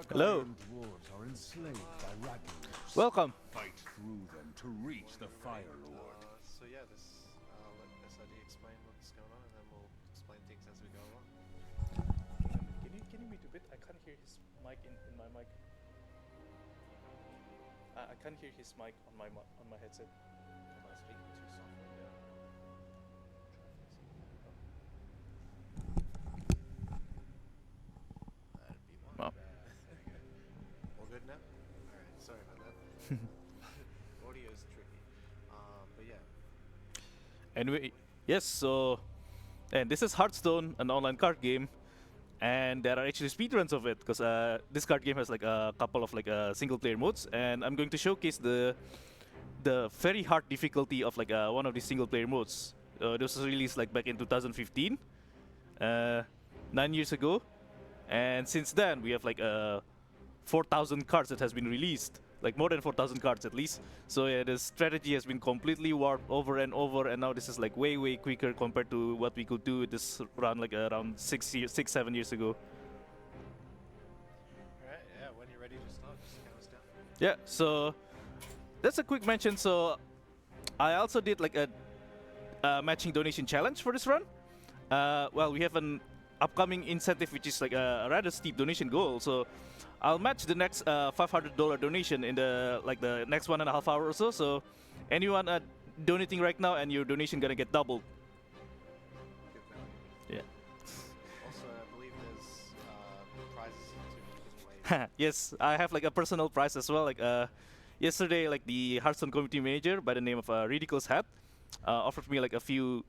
Hello. Welcome. Fight through them to reach the Fire Lord. So yeah, let SID explain what's going on, and then we'll explain things as we go along. Can you mute a bit? I can't hear his mic in my mic. I can't hear his mic on my headset. Am I speaking too softly? Yeah. That'd be one. Oh. All good now? Alright, sorry about that. Audio is tricky. But yeah. Anyway, yes. And this is Hearthstone, an online card game, and there are actually speedruns of it because this card game has like a couple of like single-player modes, and I'm going to showcase the very hard difficulty of like one of these single-player modes. This was released like back in 2015, 9 years ago, and since then we have like 4,000 cards that has been released, like more than 4,000 cards at least. So yeah, the strategy has been completely warped over and over, and now this is like way quicker compared to what we could do with this run like around 7 years ago. Alright, yeah, when you're ready to start, just count us down. Yeah, so that's a quick mention. So I also did like a matching donation challenge for this run. Well, we have an upcoming incentive which is like a rather steep donation goal. So I'll match the next $500 donation in the next 1.5 hours or so. So anyone donating right now, and your donation gonna get doubled. Good value. Yeah. Also, I believe there's prizes to be given away. Yes, I have like a personal prize as well. Like yesterday, like the Hearthstone community manager by the name of Ridiculous Hat offered me like a few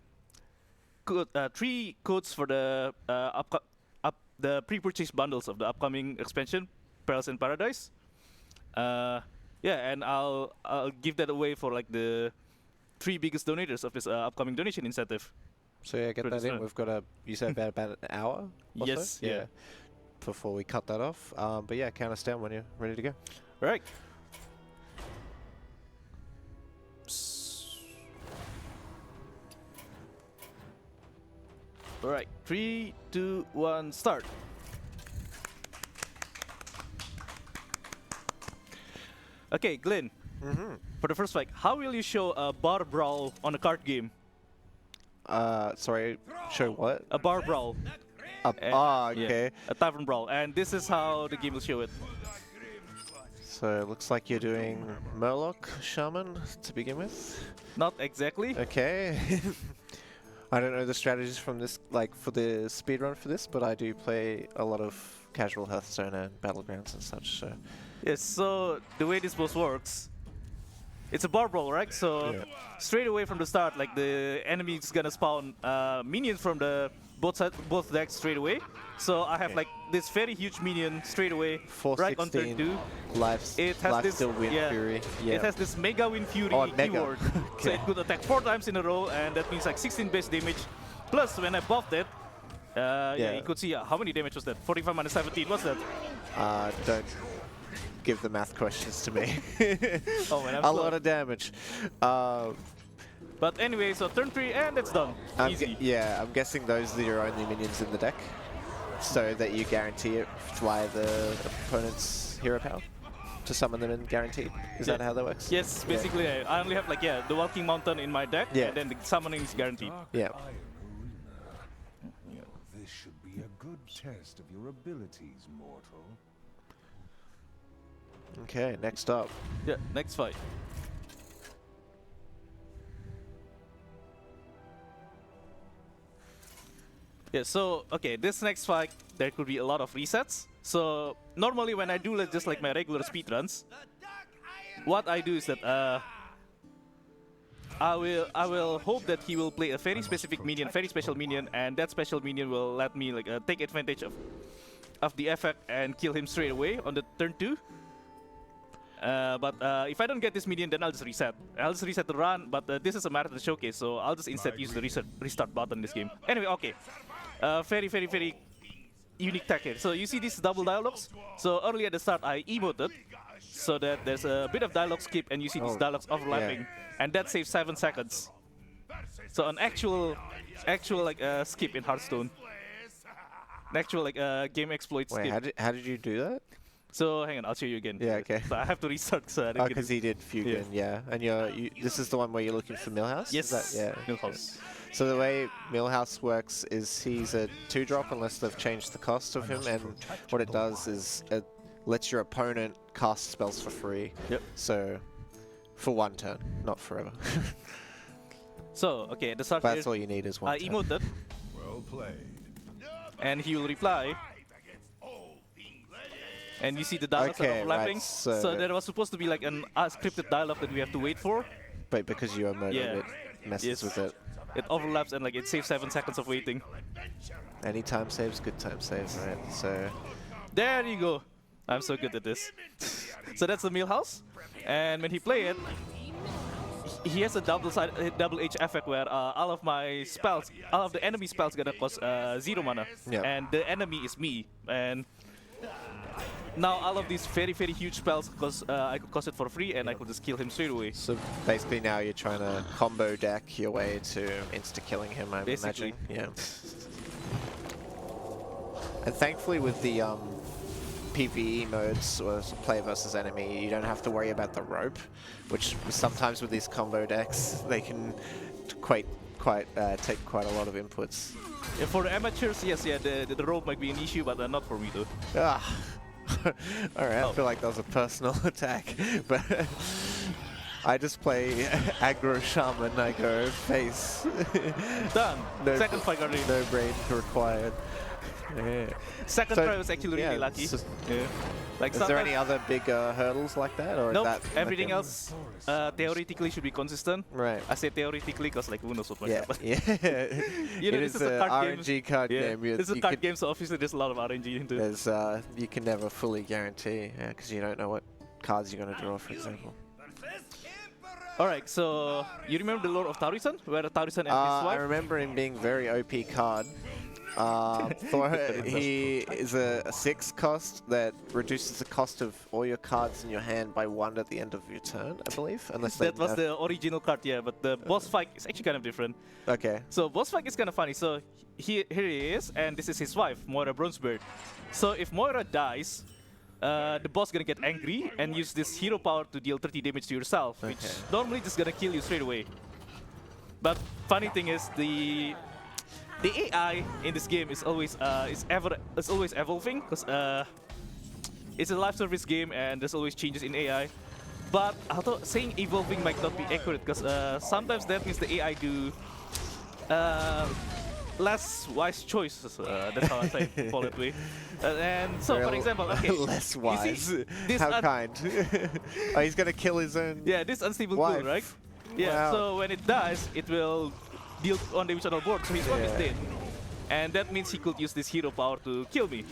3 codes for the the pre-purchase bundles of the upcoming expansion, Perils in Paradise. Yeah, and I'll give that away for like the 3 biggest donators of this upcoming donation incentive. So yeah, get that in. We've got you said about an hour or Yes, so? yeah. Before we cut that off. But yeah, count us down when you're ready to go. All right. All right, 3, 2, 1, start. Okay, Glenn. For the first fight, how will you show a bar brawl on a card game? Sorry, show what? A bar brawl. Okay. Yeah, a tavern brawl, and this is how the game will show it. So it looks like you're doing Murloc Shaman to begin with. Not exactly. Okay. I don't know the strategies from this, like for the speedrun for this, but I do play a lot of casual Hearthstone and Battlegrounds and such, so... Yes, so the way this boss works, it's a bar brawl, right? So straight away from the start, like the enemy is gonna spawn minions from the both decks straight away. So I have like this very huge minion straight away, right on turn 2. It has this Wind Fury. Yeah. It has this Mega Wind Fury keyword, so it could attack 4 times in a row, and that means like 16 base damage. Plus, when I buffed it, you could see how many damage was that? 45 minus 17. What's that? Don't give the math questions to me. Oh man, I'm a slow. lot of damage. But anyway, so turn 3 and it's done. Easy. I'm guessing those are your only minions in the deck, so that you guarantee it via the opponent's hero power to summon them and guaranteed. Is that how that works? Yes, basically I only have like the Walking Mountain in my deck, and then the summoning is guaranteed. Yeah. This should be a good test of your abilities, mortal. Okay, next up. Yeah, next fight. Yeah, so, okay, this next fight, there could be a lot of resets. So, normally when I do just like my regular speedruns, what I do is that I will hope that he will play a very specific minion, very special minion, and that special minion will let me like take advantage of the effect and kill him straight away on the turn 2. But if I don't get this minion, then I'll just reset. I'll just reset the run, but this is a marathon showcase, so I'll just instead use the restart button in this game. Anyway, okay. Very unique tech here. So you see these double dialogues? So early at the start, I emoted so that there's a bit of dialogue skip, and you see these dialogues overlapping, and that saves 7 seconds. So an actual like skip in Hearthstone. an actual like game exploits. Wait, Game. how did you do that? So hang on, I'll show you again. Yeah, okay. So I have to restart. So I Oh, didn't get because it. he did Fugen, yeah. And this is the one where you're looking for Millhouse? Yes. Is that, yeah. Millhouse. So the way Millhouse works is he's a 2-drop unless they've changed the cost of him, and what it does is it lets your opponent cast spells for free. Yep. So, for 1 turn, not forever. So okay, at the start But here, that's all you need is 1 I turn. emoted, Well played. and he will reply. And you see the dialogues are Okay, overlapping. right, So there was supposed to be like an unscripted dialogue that we have to wait for. But because you emoted, Yeah. it messes Yes. with it. It overlaps and like it saves 7 seconds of waiting. Any time saves, good time saves, right? So, There you go. I'm so good at this. So that's the Millhouse. And when he play it, he has a double H effect where all of my spells, all of the enemy spells gonna cost 0 mana. Yeah. And the enemy is me. And now all of these very huge spells, because I could cost it for free and I could just kill him straight away. so basically now you're trying to combo deck your way to insta-killing him, I'm Basically. imagining. Yeah. And thankfully with the PvE modes, or player versus enemy, you don't have to worry about the rope, which sometimes with these combo decks, they can take quite a lot of inputs. Yeah, for the amateurs, yes, yeah, the rope might be an issue, but not for me though. Ah. Alright, Oh. I feel like that was a personal attack, but I just play aggro shaman, I go face. Done. No Second fight already. No brain required. Yeah. Second So, try was actually really yeah, lucky. it's just- Yeah. Like Is there sometimes- any other big hurdles like that, or Nope, is that everything like a- else theoretically should be consistent. Right. I say theoretically because like who knows what might Yeah, happen. yeah. You know, It this is is a a card game. RNG card Yeah, game. this is a card game, so obviously there's a lot of RNG into it. There's you can never fully guarantee, because you don't know what cards you're going to draw, for example. Alright, so you remember the Lord of Taurisan? Where Taurisan and his I wife? remember him being very OP card. He is a 6 cost that reduces the cost of all your cards in your hand by 1 at the end of your turn, I believe. Unless they That was nerf- the original card, yeah, but the boss fight is actually kind of different. Okay. So boss fight is kind of funny. So here he is, and this is his wife, Moira Bronzebeard. So if Moira dies, the boss gonna get angry and use this hero power to deal 30 damage to yourself, which Okay. normally just gonna kill you straight away. But funny thing is the AI in this game is always always evolving because it's a live service game and there's always changes in AI. But although saying evolving might not be accurate because sometimes that means the AI do less wise choices. That's how I say call it way. And so, for Real- example, okay, less you wise. see, this How kind. Oh, he's going to kill his own. yeah, this unstable Wife. ghoul, right? Yeah. Wow. So when it dies, it will deal 1 damage on the board. So his wife is Yeah. dead, and that means he could use this hero power to kill me.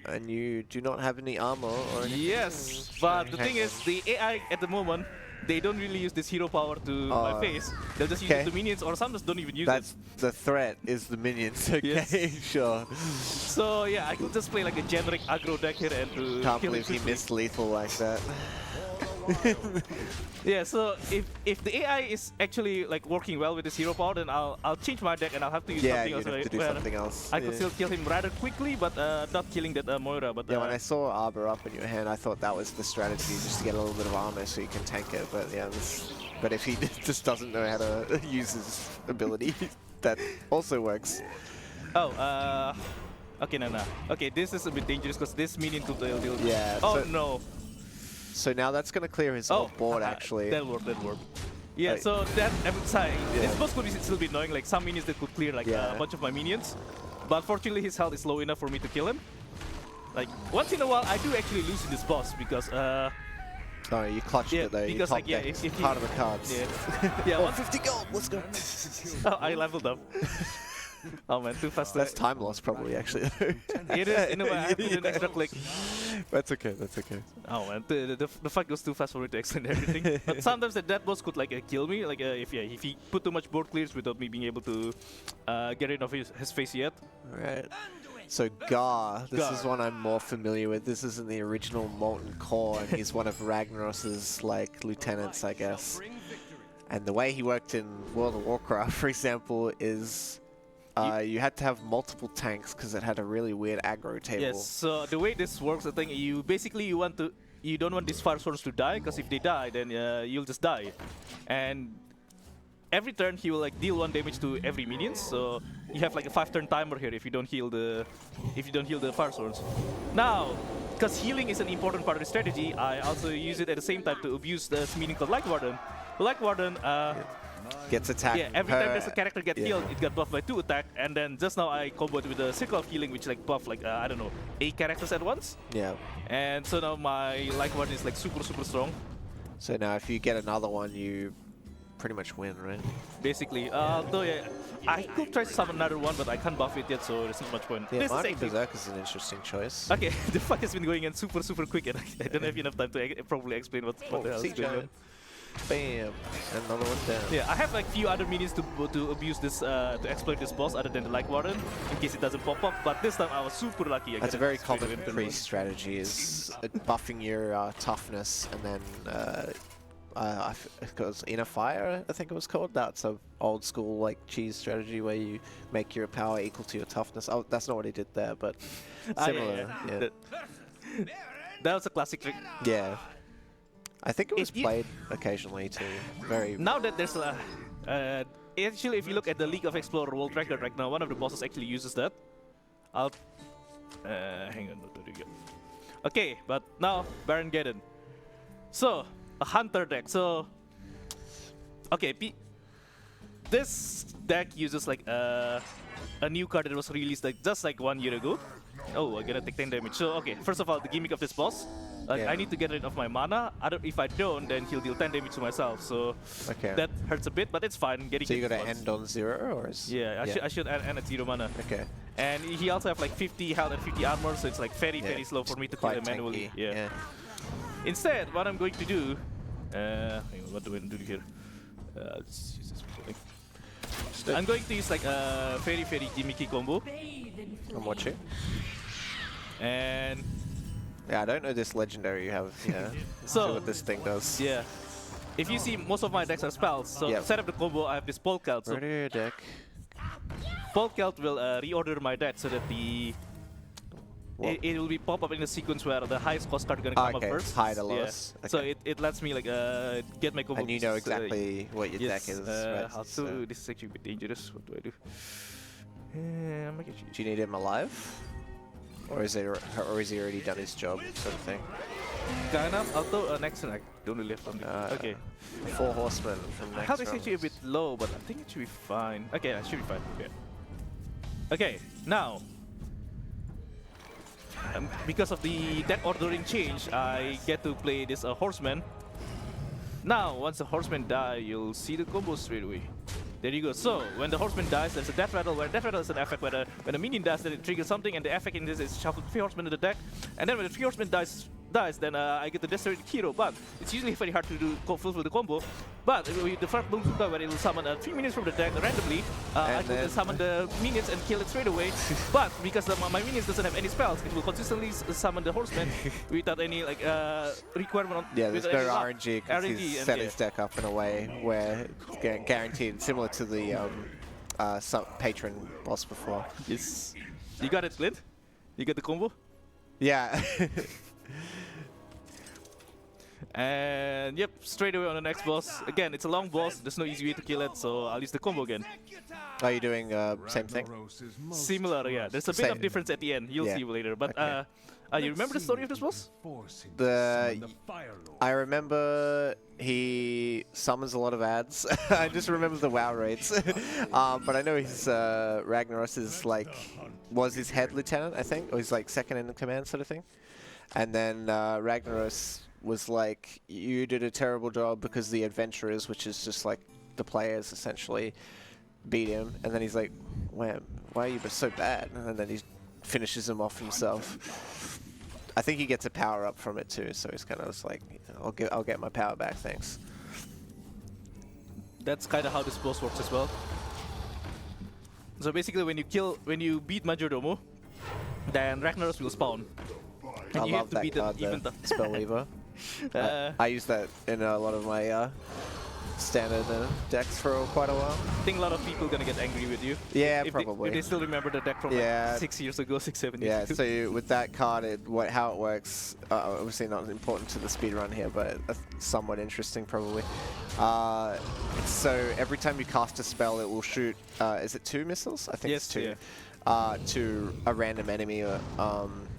And you do not have any armor or anything. Yes, but the thing is, the AI at the moment, they don't really use this hero power to my face. They'll just use it okay. to minions, or sometimes don't even use That's the threat, is the minions. Okay, Yes. sure. it. So yeah, I could just play like a generic aggro deck here and to Can't kill believe it he quickly. missed lethal like that. Yeah, so if the AI is actually like working well with this hero power, then I'll change my deck and I'll have to use Yeah, something you else. have to do where something else. I could Yeah. still kill him rather quickly, but not killing that Moira. But Yeah, when I saw Arbor up in your hand, I thought that was the strategy, just to get a little bit of armor so you can tank it. But yeah, but if he just doesn't know how to use his ability, that also works. oh, okay, no. Okay, this is a bit dangerous because this minion could deal. Yeah, Oh so- no. So now that's going to clear his whole board, actually. That worked. Yeah, Like- so that side, Yeah. this boss could still be annoying. Like some minions that could clear like Yeah. a bunch of my minions, but fortunately his health is low enough for me to kill him. Like once in a while, I do actually lose in this boss because Oh, you clutched yeah, it though. because, you like, yeah, top-decked if he- part of the cards. yeah, yeah. Oh, once, 50 gold, let's go. oh, I leveled up. Oh man, too fast. That's time loss probably, actually. It is. In a way, I have to do an extra click. That's okay, that's okay. Oh man, the fight goes too fast for me to extend everything. But sometimes that boss could like kill me, like if he put too much board clears without me being able to get rid of his face yet. Right. So Gar, this is Gar. one I'm more familiar with. This is in the original Molten Core, and he's one of Ragnaros's like lieutenants, I guess. And the way he worked in World of Warcraft, for example, is you had to have multiple tanks because it had a really weird aggro table. Yes. So the way this works, I think you don't want these fire swords to die, because if they die, then you'll just die. And every turn he will like deal 1 damage to every minions. So you have like a 5-turn timer here if you don't heal the fire swords. Now, because healing is an important part of the strategy, I also use it at the same time to abuse this minion called Light Warden. Light Warden Gets attacked. yeah, every time there's a character get healed, it got buffed by 2 attack, and then just now I comboed with a circle of healing, which like buff like I don't know 8 characters at once. Yeah. And so now my Light Warden is like super strong. So now if you get another one, you pretty much win, right? Basically, though yeah, I could try to summon another one, but I can't buff it yet, so there's not much point. Yeah, This is Mighty actually- Berserk is an interesting choice. Okay, the fuck has been going in super quick, and I don't have enough time to probably explain what the hell is going on. Bam! Another one down. Yeah, I have like few other minions to abuse this to exploit this boss other than the Light Warden in case it doesn't pop up. But this time I was super lucky. I That's a got very it straight common away. priest strategy, is buffing your toughness and then it was Inner Fire, I think it was called. That's a old school like cheese strategy where you make your power equal to your toughness. Oh, that's not what he did there, but similar. Yeah. That was a classic trick. Yeah. I think it was played occasionally too. Very. Now that there's actually, if you look at the League of Explorer world record right now, one of the bosses actually uses that. I'll hang on, there you go. Okay, but now Baron Geddon. So a hunter deck. So okay, this deck uses like a new card that was released like just like 1 year ago. Oh, I'm gonna take 10 damage. So okay, first of all, the gimmick of this boss. Like Yeah. I need to get rid of my mana. If I don't, then he'll deal 10 damage to myself. So Okay. that hurts a bit, but it's fine. Getting So you hit gotta once. end on 0, or is? Yeah, I should end at 0 mana. Okay. And he also have like 50 health and 50 armor, so it's like very slow for me to kill Quite him manually. tanky. Yeah. Instead, what I'm going to do, hang on, what do I do here? Let's use this thing. I'm going to use like a very gimmicky combo, I'm watching. and Yeah, I don't know this legendary you have. Yeah. So- See what this thing does. yeah. If you see, most of my decks are spells, so Yep. to set up the combo, I have this Polkelt. So Ready your deck. Polkelt will reorder my deck so that What? it will be pop up in a sequence where the highest cost card gonna come Okay, up first. high to Yeah. lowest. So Okay. it lets me like get my combo. And you know pieces, exactly what your yes, deck is. Right? how So- to, this is actually a bit dangerous. What do I do? I'm gonna Do you need him alive? Or is he already done his job, sort of thing? kind of. Although next turn I don't really have something. Okay. 4 horsemen from next Health is round. actually a bit low, but I think it should be fine. Okay, it should be fine. Okay. Okay, now. Because of the deck ordering change, I get to play this horseman. Now, once the horseman die, you'll see the combo straight away. There you go. So, when the horseman dies, there's a death rattle, where death rattle is an effect where when a minion dies, then it triggers something, and the effect in this is shuffle 3 horsemen in the deck. And then when the 3 horsemen dies, then I get the destroyed hero. But it's usually very hard to fulfill the combo. But with the first Bunzuka, where it will summon 3 minions from the deck randomly, I And could then- summon the minions and kill it straight away. But because my minions doesn't have any spells, it will consistently summon the horseman without any like requirement on. Yeah, there's without no any luck. RNG because RNG, he's and set yeah. his deck up in a way where it's guaranteed, similar to the patron boss before. Yes. You got it, Clint? You got the combo? Yeah. And yep, straight away on the next boss. Again, it's a long boss, there's no easy way to kill it, so I'll use the combo again. Are you doing same thing? Ragnaros is most Similar, yeah. There's a bit Same. of difference at the end, you'll Yeah. see later. But Okay. you remember the story of this boss? forcing to The- summon the Fire Lord. I remember he summons a lot of ads. I just remember the WoW rates. But I know his Ragnaros is like, was his head lieutenant, I think, or he's like second in command sort of thing. And then Ragnaros was like, you did a terrible job because the adventurers, which is just like the players essentially, beat him. And then he's like, why are you so bad? And then he finishes him off himself. I think he gets a power up from it too, so he's kind of just like, I'll get my power back, thanks. That's kind of how this boss works as well. So basically, when you beat Majordomo, then Ragnaros will spawn. And I you love have to that beat card, it even the Spellweaver. Uh, I use that in a lot of my standard decks for quite a while. I think a lot of people gonna get angry with you. Yeah, if probably. They still remember the deck from Yeah. like 6 years ago, 6, 7 Yeah, years ago. so with that card, how it works, obviously not important to the speedrun here, but somewhat interesting probably. So every time you cast a spell, it will shoot, is it 2 missiles? I think Yes, it's 2. yeah. To a random enemy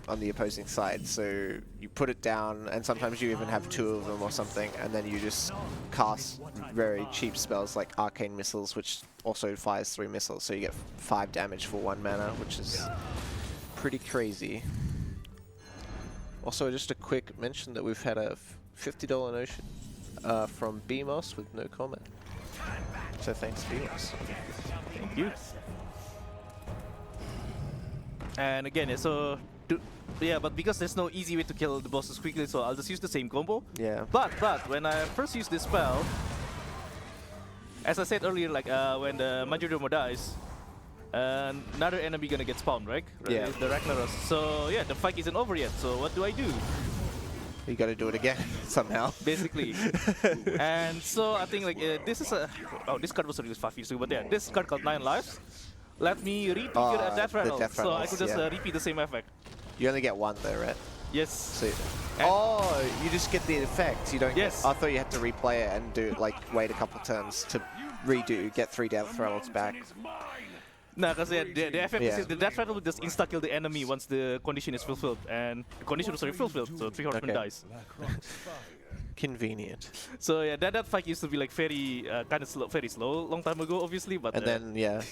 on the opposing side. So you put it down, and sometimes you even have 2 of them or something, and then you just cast very cheap spells like Arcane Missiles, which also fires 3 missiles, so you get 5 damage for 1 mana, which is pretty crazy. Also, just a quick mention that we've had a $50 donation from BMOS with no comment. So thanks, BMOS. Thank you. And again, yeah, but because there's no easy way to kill the bosses quickly, so I'll just use the same combo. Yeah. But when I first used this spell, as I said earlier, like when the Majordomo dies, another enemy gonna get spawned, right? Yeah. The Ragnaros. So yeah, the fight isn't over yet. So what do I do? You got to do it again somehow. Basically. And so I think like this is this card was released 5 years ago, but yeah, this card called 9 Lives. Let me re-trigger a death the rattle, death so I could just rattles, repeat the same effect. You only get 1 though, right? Yes. So, oh, you just get the effect. You don't. Yes. Get, I thought you had to replay it and do like wait a couple turns to redo, get 3 death rattles back. No, because the effect Yeah. is the death rattle will just insta-kill the enemy once the condition is fulfilled, and the condition was already fulfilled, so 3 horsemen Okay. dies. Convenient. So yeah, that fight used to be like very kind of slow, very slow, long time ago, obviously. But And then yeah.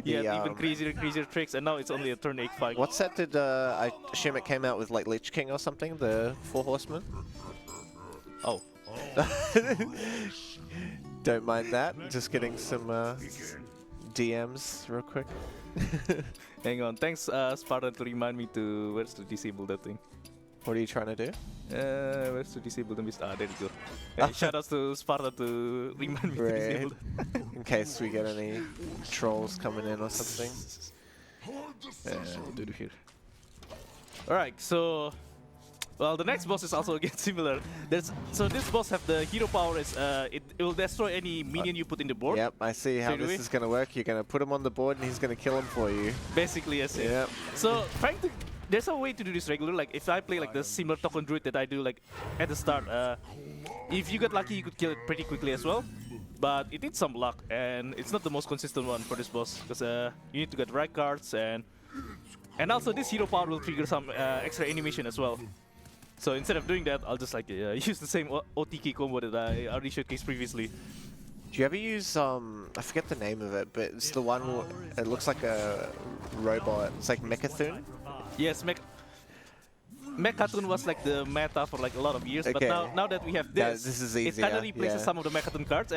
yeah, even crazier tricks, and now it's only a turn 8 fight. What set did I assume it came out with, like Lich King or something? The 4 horsemen. Oh, Don't mind that. Just getting some DMs real quick. hang on. Thanks, Spartan, to remind me to where's to disable that thing. What are you trying to do? Where's to disable the mist? Ah, there you go. Hey, shout outs to Sparta to remind me to Right. disable that. In case we get any trolls coming in or something. We'll do it here. Alright, so well, the next boss is also again similar. So this boss have the hero power is it will destroy any minion you put in the board. Yep, I see how Straight away. this is going to work. You're going to put him on the board and he's going to kill him for you. Basically, yes. Yep. So trying to there's a way to do this regular. Like if I play like the similar token druid that I do like at the start, if you get lucky, you could kill it pretty quickly as well. But it needs some luck, and it's not the most consistent one for this boss because you need to get the right cards, and also this hero power will trigger some extra animation as well. So instead of doing that, I'll just like use the same OTK combo that I already showcased previously. Do you ever use, I forget the name of it, but it's the one where it looks like a robot. It's like Mechathun? Yes, Mechatun was like the meta for like a lot of years, but Okay. now that we have Yeah, this, this is it kind easier, of replaces yeah. some of the Mechatun cards,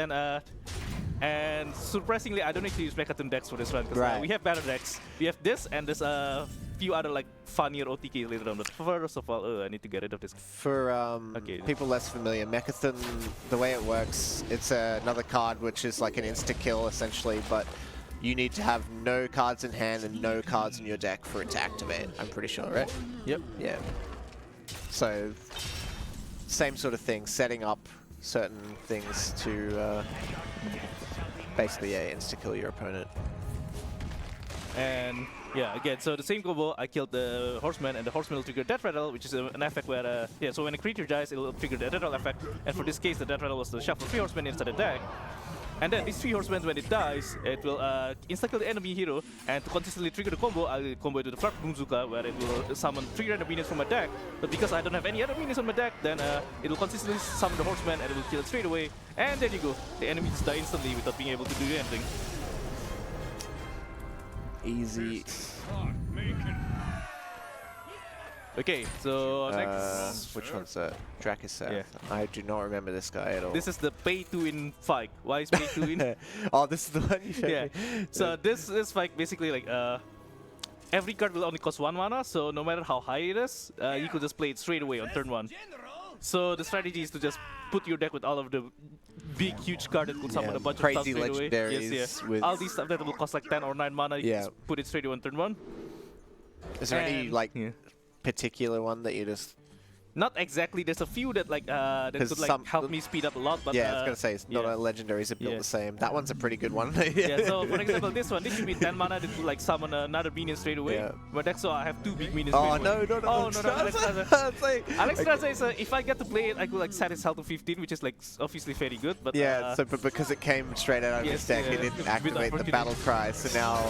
and surprisingly, I don't need to use Mechatun decks for this run because Right. we have better decks. We have this, and there's a few other like funnier OTK later on. But first of all, I need to get rid of this. For Okay. people less familiar, Mechathun, the way it works, it's another card which is like an insta-kill essentially, but you need to have no cards in hand and no cards in your deck for it to activate, I'm pretty sure, right? Yep. Yeah. So, same sort of thing, setting up certain things to basically, yeah, insta-kill your opponent. And yeah, again, so the same combo, I killed the horseman, and the horseman will trigger death rattle, which is an effect where, yeah, so when a creature dies, it will trigger the death rattle effect. And for this case, the death rattle was to shuffle 3 horsemen inside the deck. And then these 3 horsemen, when it dies, it will insta-kill the enemy hero, and to consistently trigger the combo, I'll combo it with the Flak Boomzuka, where it will summon 3 random minions from my deck. But because I don't have any other minions on my deck, then it will consistently summon the horseman, and it will kill it straight away. And there you go, the enemy just die instantly without being able to do anything. Easy. Okay, so next... Which one's that? Drakiseth. Yeah. I do not remember this guy at all. This is the pay-to-win fight. Why is pay-to-win? Oh, this is the one you showed Yeah. me. So this fight basically like every card will only cost 1 mana, so no matter how high it is, you could just play it straight away on turn 1. So the strategy is to just put your deck with all of the big, huge card that could summon Yeah, a bunch crazy of stuff straight away. legendaries Yes, yeah. with- All these stuff that will cost like 10 or 9 mana, you Yeah. can just put it straight away on turn 1. Is there any, like, Yeah. particular one that you just Not exactly. There's a few that like that 'Cause could like some- help me speed up a lot. But Yeah, I was gonna say it's not yeah. a legendaries are built Yeah. the same. That one's a pretty good one. Yeah, so for example, this one, this should be 10 mana, this will like summon another minion straight away. Yeah. But that's why I have 2 big minions. Oh straight no away. no no! Oh no, Alex Straza. It's like- Alex Straza is if I get to play it, I could like set his health to 15, which is like obviously very good. But Yeah, so but because it came straight out of yes, his deck, yeah, it didn't bit activate the unfortunate. battle cry. So now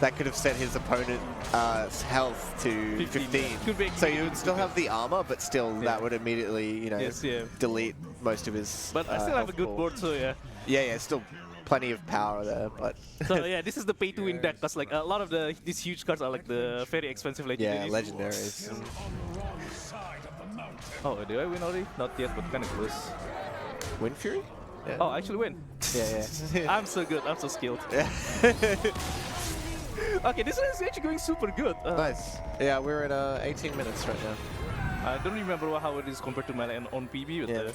that could have set his opponent's health to 15. Could be So you would still have the armor, but still Yeah. that would immediately, you know, Yes, yeah. delete most of his. But I still have a health good pool. board, so yeah. Yeah, still plenty of power there, but So yeah, this is the pay to win deck, because like a lot of these huge cards are like the very expensive yeah, legendaries. legendaries. Oh, do I win already? Not yet, but kind of close. Wind Fury? Yeah. Oh, I actually win. Yeah. I'm so good. I'm so skilled. Yeah. Okay, this is actually going super good. Nice. Yeah, we're at 18 minutes right now. I don't remember how it is compared to my own PB. But, Yeah.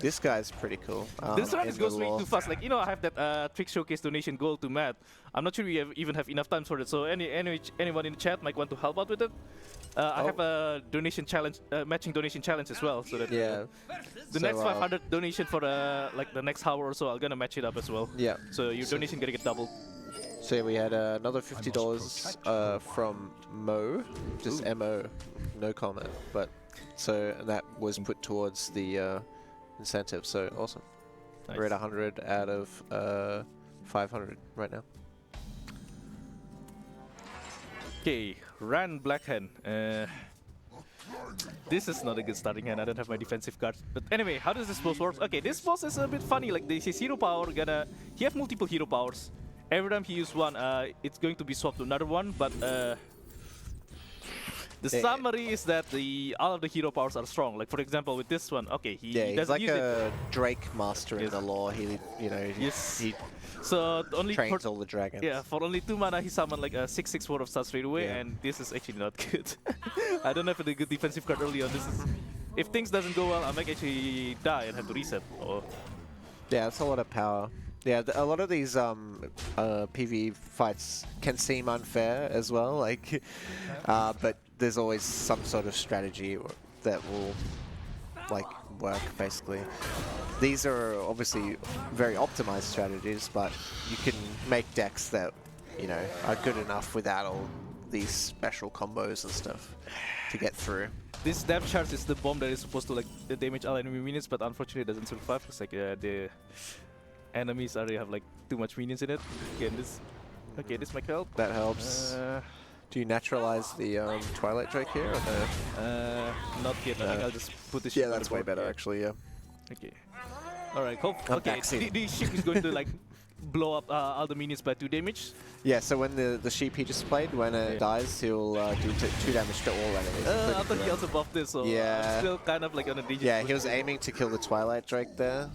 This guy's pretty cool. this run in is goes the way lore. too fast. Like, you know, I have that Trick Showcase donation goal to Matt. I'm not sure we even have enough time for it. So anyone in the chat might want to help out with it. I have a donation challenge, matching donation challenge as well. So that Yeah. the So, next 500 donation for like the next hour or so, I'm gonna match it up as well. Yeah. So your donation gonna get doubled. So yeah, we had another $50 from Mo, just MO, no comment. But so that was put towards the incentive. So awesome. We're at 100 out of 500 right now. Okay, Ran Black Hand. This is not a good starting hand. I don't have my defensive cards. But anyway, how does this boss work? Okay, this boss is a bit funny. Like, this is hero power. He have multiple hero powers. Every time he uses one, it's going to be swapped to another one. But the summary is that all of the hero powers are strong. Like, for example, with this one, okay, he Yeah, he's doesn't like use it. a Drake master in Yes. the lore. He, you know, Yes. he So only trains all the dragons. yeah, for only 2 mana, he summoned like a 6/6 Ward of Stars straight away, Yeah. and this is actually not good. I don't have a good defensive card early on. This is, if things doesn't go well, I might actually die and have to reset. Or Yeah, that's a lot of power. Yeah, a lot of these PvE fights can seem unfair as well. Like, but there's always some sort of strategy that will like work basically. These are obviously very optimized strategies, but you can make decks that, you know, are good enough without all these special combos and stuff to get through. this depth charge is the bomb that is supposed to like damage all enemy minions, but unfortunately it doesn't survive because like the enemies already have like too much minions in it. Again, this might help. That helps. Do you naturalize the Twilight Drake here? Or no? Not yet. I think I'll just put this. Yeah, ship on that's the way board. better Yeah. actually. Yeah. Okay. All right. Hope. I'm Okay. backseat. The ship is going to like blow up all the minions by 2 damage. Yeah. So when the sheep he just played, when it Yeah. dies, he'll do 2 damage to all enemies. I including thought he the- also buffed this, so Yeah. I'm still kind of like on a danger. Yeah, he was aiming to kill the Twilight Drake there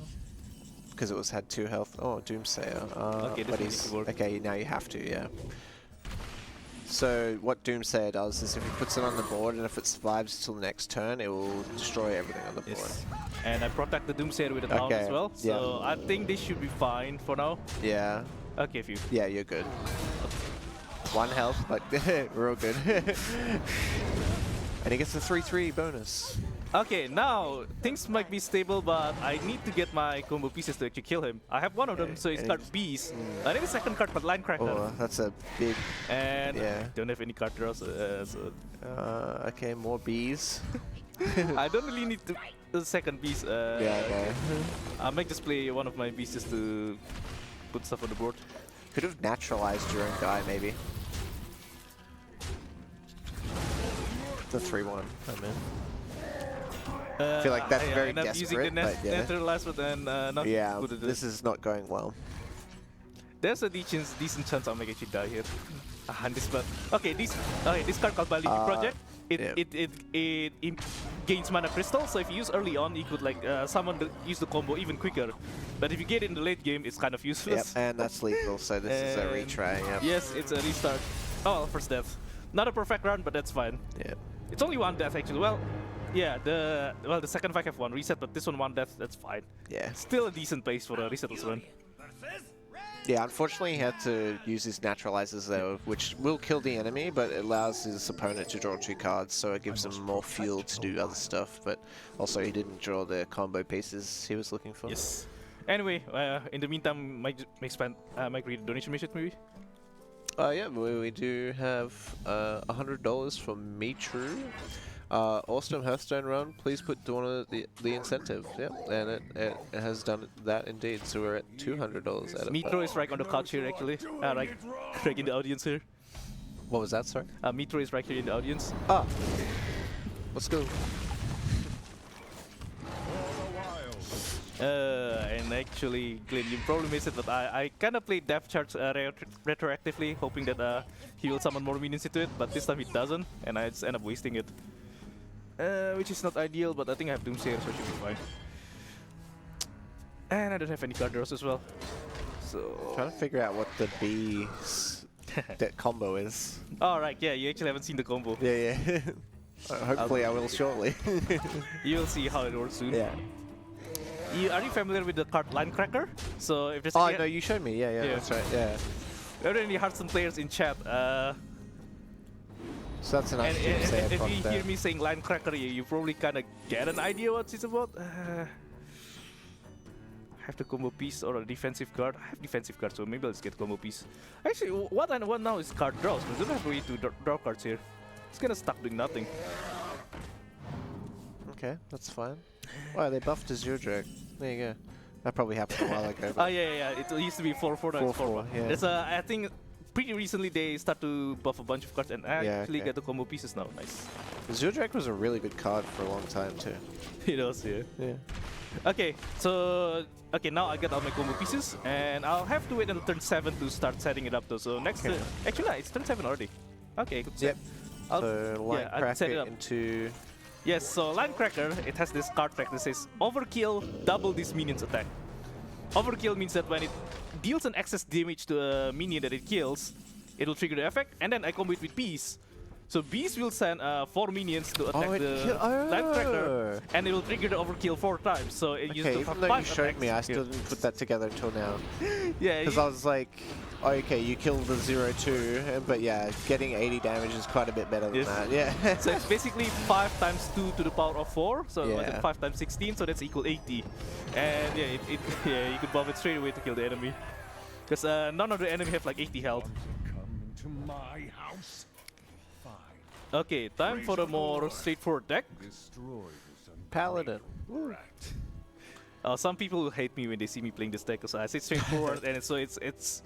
because it had 2 health. Oh, Doomsayer. Okay, this but one needs to work. okay. Now you have to. Yeah. So what Doomsayer does is if he puts it on the board and if it survives till the next turn, it will destroy everything on the board. Yes. And I protect the Doomsayer with a taunt Okay, as well, so yeah. I think this should be fine for now. Yeah. Okay, if you. Yeah, you're good. 1 health, but we're all good. And he gets a 3/3 bonus. Okay, now things might be stable, but I need to get my combo pieces to actually kill him. I have one of them, Okay, so it's and card Beast. I think the second card, but Line Cracker. Oh, that's a big. And yeah. don't have any card draws, so Okay, more bees. I don't really need to the second Beast. Yeah, okay. I might just play one of my beasts just to put stuff on the board. Could have naturalized your own guy, maybe. The 3/1. I mean. I feel like that's very and I'm using desperate, the but yeah. naturalize, but then not Yeah, good at it. this is not going well. There's a decent chance I'll make actually die here. And this, but okay, this card called Baliki Project. yeah. It gains mana crystal, so if you use early on, you could like use the combo even quicker. But if you get it in the late game, it's kind of Yep, useless. and that's lethal, so this is a And retry. Yep. Yes, it's a restart. Oh, first death. Not a perfect run, but that's fine. Yeah. It's only 1 death actually. Well, yeah, the second fight have 1 reset, but this one 1 death, that's fine. Yeah. Still a decent pace for a resetless run. Yeah, unfortunately he had to use his naturalizers though, which will kill the enemy, but it allows his opponent to draw 2 cards, so it gives him more fuel to do other stuff, but also he didn't draw the combo pieces he was looking for. Yes. Anyway, in the meantime, Mike read the donation message maybe? Yeah, we do have $100 from Mitru. Awesome Hearthstone run, please put Dawn the incentive. Yep, and it has done that indeed. So we're at $200 out of Mitro is right on the couch here actually. Right in the audience here. What was that, sorry? Mitro is right here in the audience. Ah, let's go. And actually, Glenn, you probably missed it, but I kind of played Death Charge retroactively, hoping that he will summon more minions into it, but this time he doesn't, and I just end up wasting it. Which is not ideal, but I think I have Doomsayer, so it should be fine. And I don't have any card draws as well. So... Trying to figure out what the B that combo is. Alright, yeah, you actually haven't seen the combo. Yeah, yeah. Hopefully I will shortly. You'll see how it works soon. Yeah. Are you familiar with the card Line Cracker? So if there's Oh, no, you showed me. Yeah, Yeah. that's right. Yeah. Are there any Hearthstone players in chat? So that's a nice And thing to say if upfront you there. hear me saying Line Cracker, you probably kind of get an idea what it's about. Have the combo piece or a defensive card. I have defensive cards, so maybe let's get combo piece. Actually, what I want now is card draws. We don't have a way to draw cards here. It's kind of stuck doing nothing. Okay, that's fine. Wow, they buffed Azure Drake. There you go. That probably happened a while ago. Oh yeah. It used to be 4/4. Now it's 4/4, yeah. There's I think pretty recently they start to buff a bunch of cards and actually okay. get the combo pieces now. Nice. Azure Drake was a really good card for a long time too. It was, yeah. Yeah. Okay, so now I get all my combo pieces, and I'll have to wait until turn 7 to start setting it up though. So next, Okay. actually, no, it's turn 7 already. Okay, good. Yep. I'll- So line I can crack set it it up. into. Yes, so Line Cracker, it has this card track that says Overkill, double this minion's attack. Overkill means that when it deals an excess damage to a minion that it kills, it will trigger the effect, and then I combo it with Beast. So Beast will send 4 minions to attack the Line Cracker, and it will trigger the Overkill 4 times. So it uses Okay, to even have though 5 you showed me, I attacks. still didn't put that together until now. Yeah, Because I was like, oh, okay, you killed the 0-2, but yeah, getting 80 damage is quite a bit better than Yes. that. Yeah. So it's basically 5 times 2 to the power of 4, so Yeah. what's it, 5 times 16, so that's equal 80. And yeah, yeah, you could buff it straight away to kill the enemy. Because none of the enemy have like 80 health. Come into my house. Fine. Okay, time for a more straightforward deck. Destroy this Paladin. rat. Some people will hate me when they see me playing this deck because I say straightforward, and it's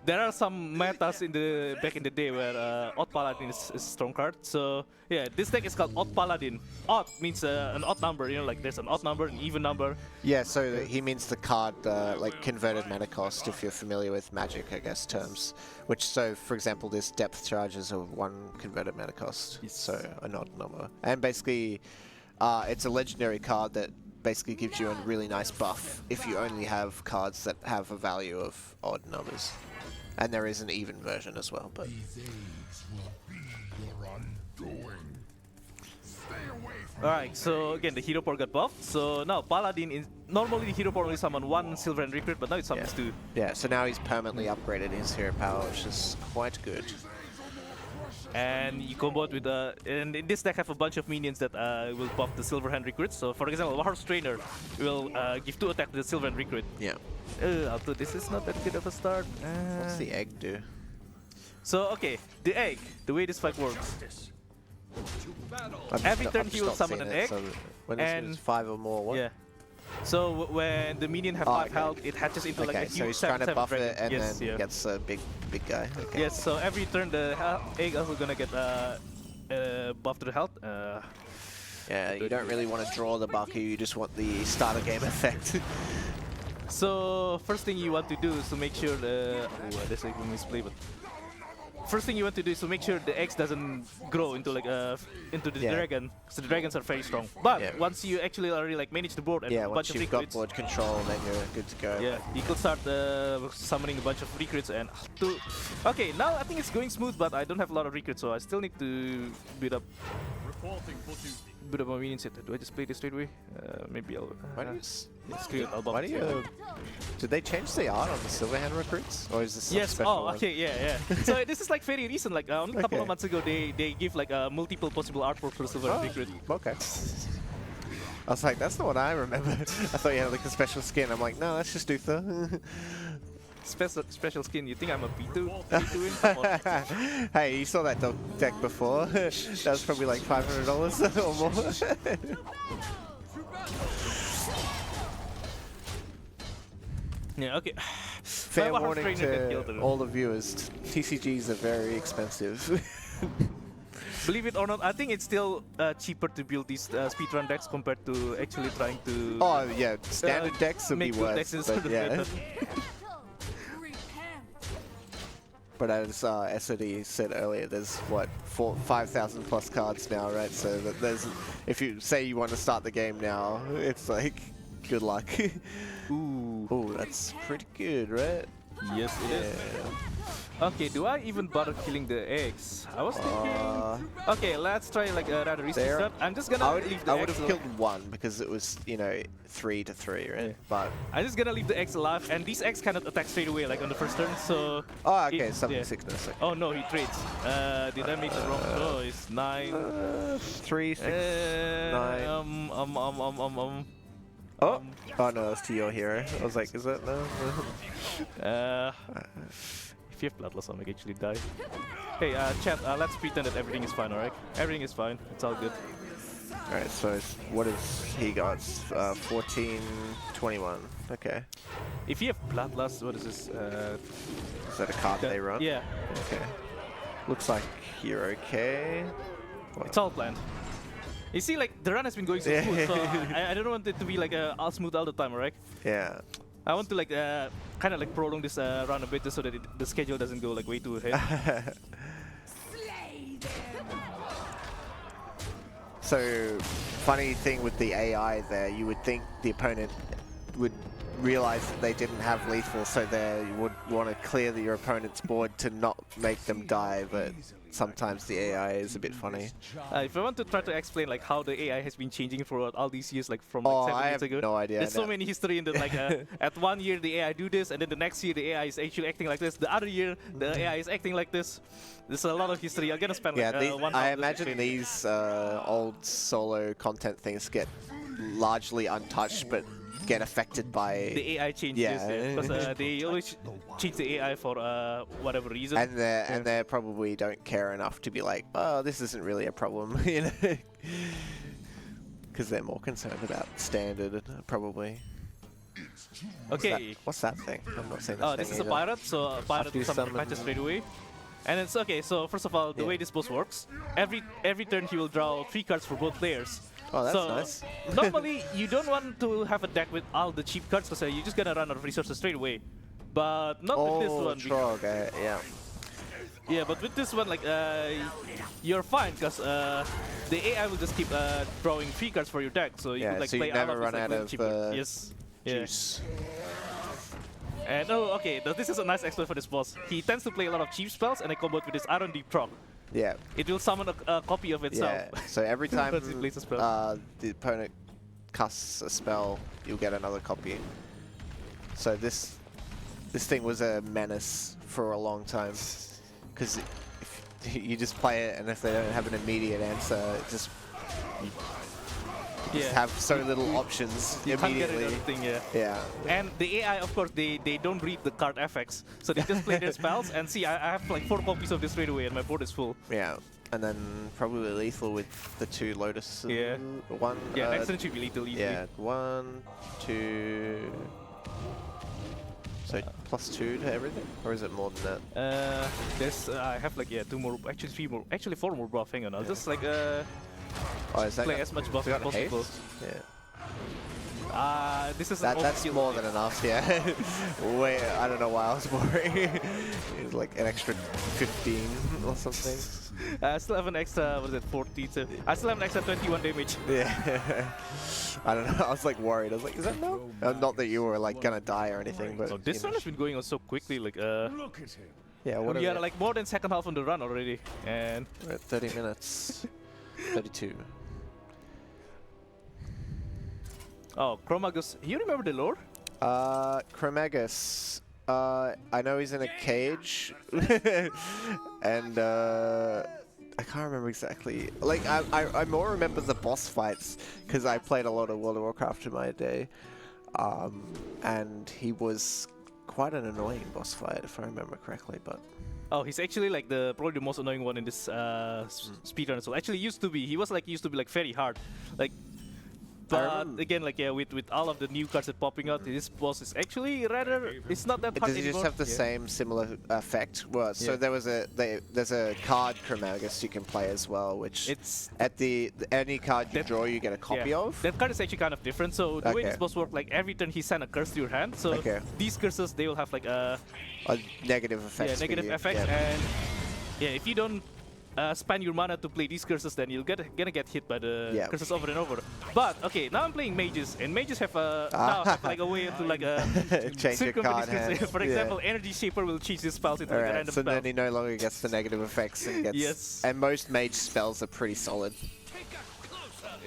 there are some metas in the back in the day where Odd Paladin is a strong card. So yeah, this deck is called Odd Paladin. Odd means an odd number, you know, like there's an odd number, an even number. Yeah, so he means the card, like converted mana cost, if you're familiar with Magic, I guess, terms. Which, so for example, this depth charges of 1 converted mana cost, Yes. so an odd number. And basically, it's a legendary card that basically gives you a really nice buff if you only have cards that have a value of odd numbers. And there is an even version as well, but Alright, so again, the hero power got buffed. So now Paladin is normally the hero power only summon 1 silver and recruit, but now it summons 2. yeah, so now he's permanently upgraded his hero power, which is quite good. And you combo it with and in this deck have a bunch of minions that will buff the silver hand recruits. So for example, Warhorse Trainer will give 2 attack to the silver hand recruit. Yeah. Although this is not that good of a start. What's the egg do? So okay, the egg, the way this fight works. I've Every just turn I've he just will not summon seen an it, egg, so when and- it's 5 or more, what? Yeah. So when the minion have 5 okay. health, it hatches into like Okay, a so huge he's trying to 7/7 buff dragon. it and Yes, then yeah. gets a big guy. Okay. Yes, so every turn the egg also gonna get buff to the health. Yeah, you don't really want to draw the Baku, you just want the starter game effect. So first thing you want to do is to make sure the that's like a misplay, but first thing you want to do is to make sure the eggs doesn't grow into like into the Yeah. dragon, so the dragons are very strong. But Yeah. once you actually already like manage the board and Yeah, a once bunch of you've got recruits, board control, then you're good to go. yeah, you could start summoning a bunch of recruits and okay, now I think it's going smooth, but I don't have a lot of recruits, so I still need to build up my minions. Do I just play this straight away? Maybe I'll. Why do you Screw album. Why do you? Did they change the art on the Silverhand recruits, or is this some Yes. special Oh, one? okay. Yeah. So this is like very recent. Like only a couple of Okay. months ago, they give like multiple possible artwork for Silver Oh, Recruit. okay. I was like, that's not what I remember. I thought you had like a special skin. I'm like, no, that's just Uther. Special skin. You think I'm a B2? B2 Come on. Hey, you saw that deck before. That was probably like $500 or more. Yeah. Okay. Fair My warning trainer get to killed in it. all the viewers, TCGs are very expensive. Believe it or not, I think it's still cheaper to build these speedrun decks compared to actually trying to. Oh yeah, standard decks would be make good worth, decks is but sort of yeah. better. But as SOD said earlier, there's what 5,000 plus cards now, right? So that there's, if you say you want to start the game now, it's like good luck. Ooh. Ooh, that's pretty good, right? Yes, it is. Okay, do I even bother killing the eggs? I was thinking. Okay, let's try like a rather risky There. start. I'm just gonna leave the I would eggs. have killed one because it was, you know, 3 to 3, right? Yeah. But I'm just gonna leave the eggs alive, and these eggs cannot attack straight away, like on the first turn. So. oh, okay, it- something yeah. sickness. Okay. Oh no, he trades. Did I make the wrong choice? 9. 3, 6, 9. Oh, oh no, that's to your hero. I was like, is that no? If you have Bloodlust, I'll actually die. Hey, chat, let's pretend that everything is fine, alright? Everything is fine. It's all good. Alright, so what has he got? 14, 21. Okay. If you have Bloodlust, what is this? Is that a card they run? Yeah, Okay. Looks like you're okay. it's all planned. You see, like, the run has been going so smooth, so I don't want it to be like all smooth all the time, alright? Yeah. I want to like kind of like prolong this run a bit just so that the schedule doesn't go like way too ahead. So, funny thing with the AI there, you would think the opponent would realize that they didn't have lethal, so they would want to clear your opponent's board to not make them die, but sometimes the AI is a bit funny. If I want to try to explain like how the AI has been changing for all these years, like from Oh, like 7 I years have ago, no idea. there's so many history in the like at 1 year the AI do this, and then the next year the AI is actually acting like this. The other year the AI is acting like this. There's a lot of history. I'm gonna spend Yeah, like 1 I hour just imagine explaining. these old solo content things get largely untouched, but get affected by The AI changes, Yeah. because they always change the AI for whatever reason. and they probably don't care enough to be like, oh, this isn't really a problem, you know, because they're more concerned about standard, probably. Okay. What's that thing? I'm not saying. Oh, this is a pirate, so a pirate you summon summon- patches straight away. And it's okay, so first of all, the Yeah. way this boss works, every turn he will draw 3 cards for both players. Oh, that's so nice. normally, you don't want to have a deck with all the cheap cards because you're just gonna run out of resources straight away. But not with this one. Trog, yeah. Yeah, but with this one, like, you're fine because the AI will just keep drawing 3 cards for your deck, so you Yeah, could like so you play never all of run this, like, out with of, cheaper. Yes. Yeah. Juice. And oh, okay, this is a nice exploit for this boss. He tends to play a lot of cheap spells, and I combo it with this Iron Deep Trog. Yeah. It will summon a copy of itself. Yeah. So every time Once it plays a spell. the opponent casts a spell, you'll get another copy. So this thing was a menace for a long time, because if you just play it, and if they don't have an immediate answer, it just Yeah. have so little options You can't get immediately. another thing, yeah. Yeah. And the AI, of course, they don't read the card effects, so they just play their spells. And see, I have like 4 copies of this right away, and my board is full. Yeah. And then probably lethal with the 2 Lotus. Yeah. One. Yeah, next turn should be lethal easily. Yeah. 1, 2. So +2 to everything, or is it more than that? There's I have like 2 more, actually 3 more, actually 4 more buff. Hang on, I'll just like Oh, is that play as much buff we as got possible. haste? Yeah. This is an That's overkill. more than enough, yeah. Wait, I don't know why I was worried. It's like an extra 15 or something. I still have an extra, what is it, 40? So I still have an extra 21 damage. Yeah. I don't know, I was like worried. I was like, is that no? Not that you were like gonna die or anything, but Oh, this you know. one has been going on so quickly, like Look at him. Yeah, what we are are like more than second half on the run already, and we're at 30 minutes. 32. Oh, Chromagus. You remember the lore? Chromagus. I know he's in a cage, and I can't remember exactly. Like I more remember the boss fights because I played a lot of World of Warcraft in my day, and he was quite an annoying boss fight if I remember correctly. But Oh, he's actually like probably the most annoying one in this speedrun. So actually used to be. He was like used to be like very hard, like. But again, like with all of the new cards that popping out, this boss is actually rather. It's not that hard does he anymore. just have the same similar effect? Well, so there's a card Chromagus you can play as well, which It's at any card you draw you get a copy of. That card is actually kind of different. So the way this boss works, like every turn he send a curse to your hand. So these curses they will have like a negative effect. Yeah, negative effects, and if you don't spend your mana to play these curses, then you're gonna get hit by the curses over and over. But okay, now I'm playing mages, and mages have now have like a way to like change your card hand. For example, Energy Shaper will change his spells into like a random so spell. then he no longer gets the negative effects and gets. And most mage spells are pretty solid.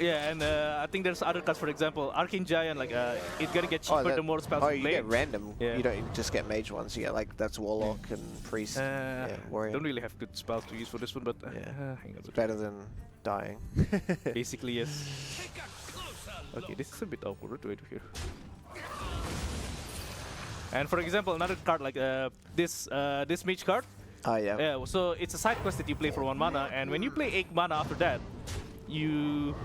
Yeah, and I think there's other cards, for example, Arcane Giant, like it's gonna get cheaper the more spells you play. You get random. You don't just get mage ones. You get like that's Warlock and Priest. Warrior. Don't really have good spells to use for this one, but hang on. It's better than dying. Basically, yes. Okay, this is a bit awkward. Wait here. And for example, another card like this mage card. Yeah. So it's a side quest that you play for 1 mana, and when you play 8 mana after that, you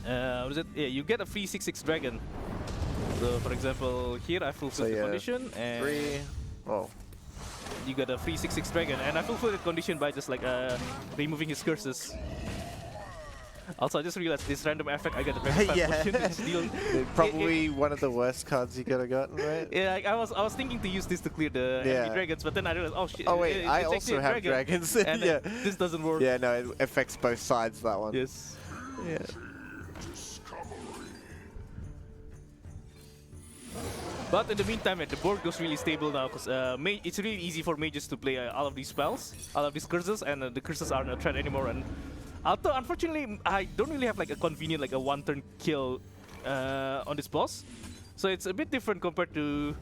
what is it? Yeah, you get a free 6/6 dragon. So for example, here I fulfill the condition, and you get a free 6/6 dragon, and I fulfill the condition by just like removing his curses. Also, I just realized this random effect I got a very fast deal. Probably one of the worst cards you could have gotten, right? Yeah, I was thinking to use this to clear the enemy dragons, but then I realized, oh shit! Oh wait, I also have dragons. And this doesn't work. Yeah, no, it affects both sides. That one. Yes. Yeah. But in the meantime, the board goes really stable now because it's really easy for mages to play all of these spells, all of these curses, and the curses aren't a threat anymore. And although unfortunately, I don't really have like a convenient like a 1-turn kill on this boss, so it's a bit different compared to,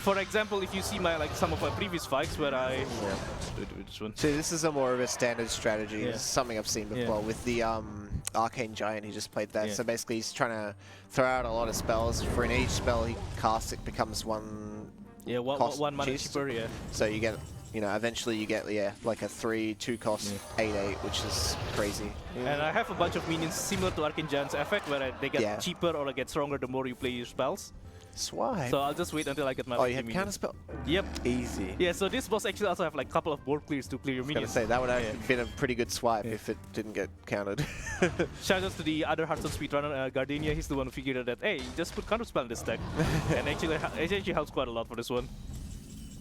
for example, if you see my some of my previous fights where I do this one. So this is a more of a standard strategy. This is something I've seen before with the Arcane Giant. He just played that. So basically, he's trying to throw out a lot of spells. For in each spell he casts, it becomes one. Yeah, one mana cheaper. Yeah. So you get. You know, eventually you get like a 3/2 cost 8/8, which is crazy. And I have a bunch of minions similar to Arcane Giant's effect, where they get cheaper or get stronger the more you play your spells. Swipe. So I'll just wait until I get my. Oh, you have counter spell. Yep. Easy. Yeah. So this boss actually also have like a couple of board clears to clear your minions. I was gonna say that would have been a pretty good swipe if it didn't get countered. Shout out to the other Hearthstone speedrunner, Gardenia. He's the one who figured out that hey, just put counter spell in this deck, and actually it actually helps quite a lot for this one.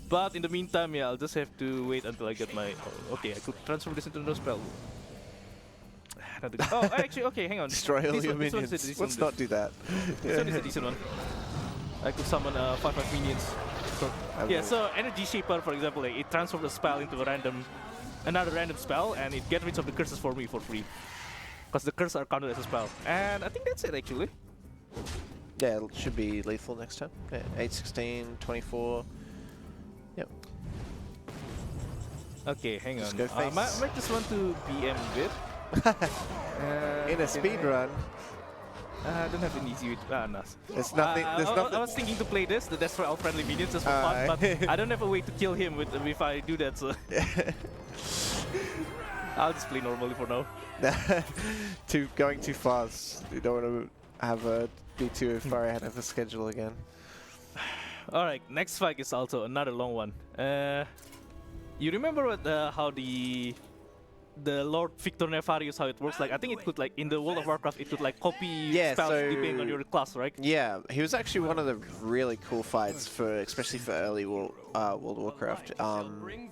But in the meantime, I'll just have to wait until I get my. Oh, okay, I could transfer this into no spell. Oh, actually, okay, hang on. Destroy all your minions. Let's not do that. This one is a decent one. I could summon 5/5 minions. So Energy Shaper, for example, like, it transfers a spell into another random spell, and it gets rid of the curses for me for free. Because the curses are counted as a spell. And I think that's it, actually. Yeah, it should be lethal next time. Yeah, 8/16/24. Yep. Okay, hang on. I might just want to BM a bit. In a speed run. I don't have an easy way to. No. There's nothing. I was thinking to play this, the Destroy All Friendly Minions, just for fun, but I don't have a way to kill him if I do that, so. I'll just play normally for now. Going too fast. You don't want to have be too far ahead of the schedule again. Alright, next fight is also another long one. You remember what, how the Lord Victor Nefarius, how it works? Like, I think it could, like, in the World of Warcraft, it could, like, copy spells depending on your class, right? Yeah, he was actually one of the really cool fights, especially for early World of Warcraft.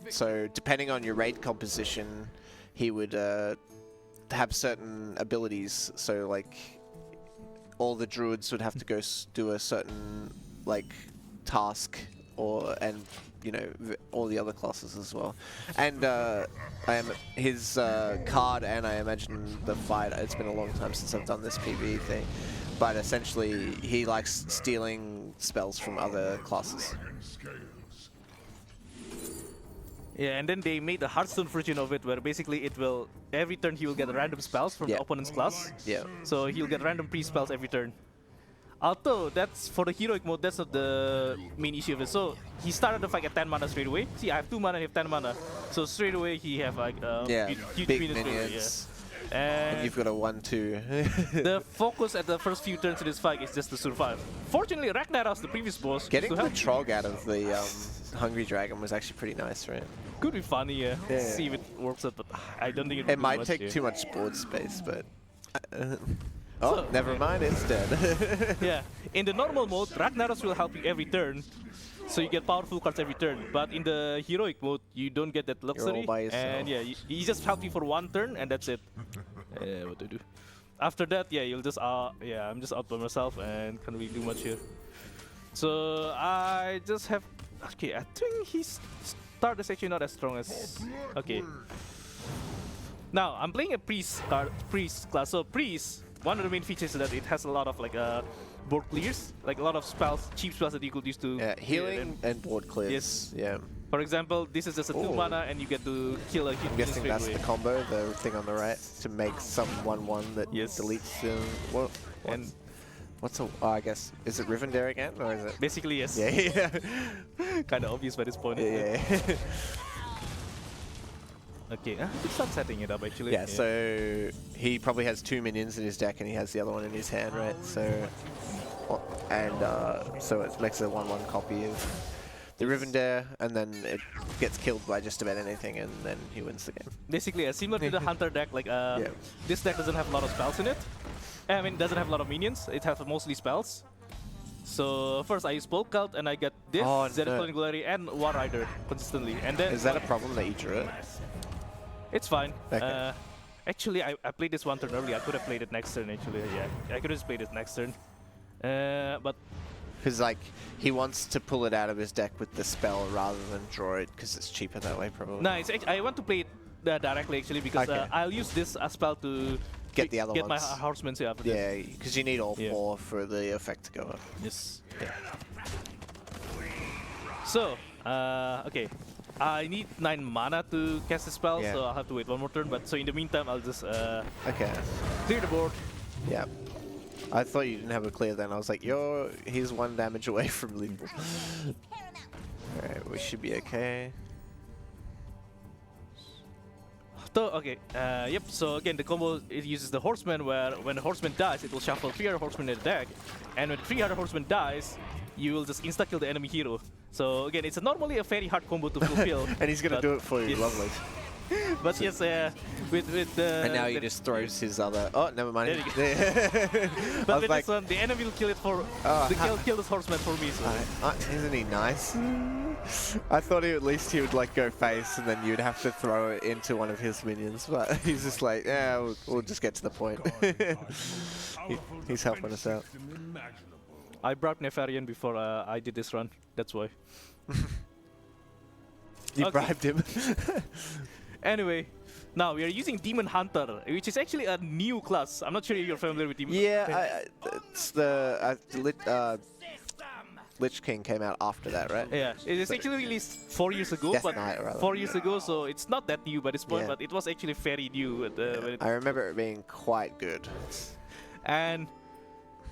So, depending on your raid composition, he would have certain abilities. So, like, all the druids would have to go do a certain, like, task, and you know, all the other classes as well. And his card, and I imagine the fight, it's been a long time since I've done this PvE thing, but essentially he likes stealing spells from other classes. Yeah, and then they made the Hearthstone version of it, where basically it will every turn he will get random spells from the opponent's class. Yeah. So he'll get random pre-spells every turn. Although that's for the heroic mode, that's not the main issue of it. So he started the fight at 10 mana straight away. See, I have 2 mana, I have 10 mana. So straight away he have like huge big minions. minions. And You've got a 1/2. the focus at the first few turns in this fight is just to survive. Fortunately, Ragnaros, the previous boss, Getting used to the help. Trog out of the Hungry Dragon was actually pretty nice, right? Could be funny, yeah. Yeah. See if it works out, but I don't think it. It will might much, take yeah. too much board space, but... oh, So- never mind, it's dead. Yeah, in the normal mode, Ragnaros will help you every turn, so you get powerful cards every turn. But in the heroic mode, you don't get that luxury. by yourself. And yeah, he just help you for 1 turn, and that's it. What to do? After that, yeah, you'll just yeah, I'm just out by myself and can't really do much here. So I just have. Okay, I think his start is actually not as strong as. Okay. Now I'm playing a priest class. So priest, one of the main features is that it has a lot of like board clears, like a lot of spells, cheap spells that you could use to Yeah, clear it. healing and board clears. Yes. Yeah. For example, this is just a 2 Ooh. mana and you get to kill a hit I'm guessing straight that's away. the combo, the thing on the right, to make some 1/1 that Yes. deletes. What? And What's a? Oh, I guess is it Rivendare again, or is it? basically, yes. Yeah, yeah, Kind of obvious by this point. yeah. Okay, start setting it up actually. Yeah. So he probably has 2 minions in his deck, and he has the other one in his hand, right? So, so it makes a 1/1 copy of the Rivendare, and then it gets killed by just about anything, and then he wins the game. Basically, similar to the Hunter deck, like this deck doesn't have a lot of spells in it. I mean, it doesn't have a lot of minions. It has mostly spells. So first I use Polk Cult and I get this, Oh, Zenith no. Glory and War Rider consistently. And then Is that a problem that you drew it? it's fine. Okay. Actually, I played this 1 turn early. I could have played it next turn actually. Yeah, I could have just played it next turn. But Because like he wants to pull it out of his deck with the spell rather than draw it, because it's cheaper that way, probably. no, I want to play it directly actually because Okay. I'll use this spell to Get the other get my ones. horsemen after this. Yeah, because you need all Yeah. 4 for the effect to go up. Yes. So, okay. I need 9 mana to cast the spell, Yeah. so I'll have to wait 1 more turn. But so in the meantime, I'll just Okay. clear the board. Yeah. I thought you didn't have a clear then. I was like, he's 1 damage away from lethal. Alright, we should be okay. So, okay, yep. So again, the combo it uses the horseman, where when the horseman dies, it will shuffle 3 other horsemen in the deck, and when 3 other horsemen dies, you will just insta kill the enemy hero. So again, it's normally a very hard combo to fulfill. And he's gonna but do it for you. yes. Lovely. But yes, with And now he just throws his other. Oh, never mind. There I but was with like, this one, the enemy will kill it for kill this horseman for me. So isn't he nice? I thought at least he would like go face, and then you'd have to throw it into one of his minions. But he's just like, yeah, we'll just get to the point. He's helping us out. I brought Nefarian before I did this run. That's why. You Okay. bribed him. Anyway, now we are using Demon Hunter, which is actually a new class. I'm not sure if you're familiar with Demon. Yeah, it's the Lich King came out after that, right? Yeah, it is actually released 4 years ago, Death but Knight, rather. 4 years ago, so it's not that new by this point, Yeah. but it was actually very new at when it, I remember it being quite good. and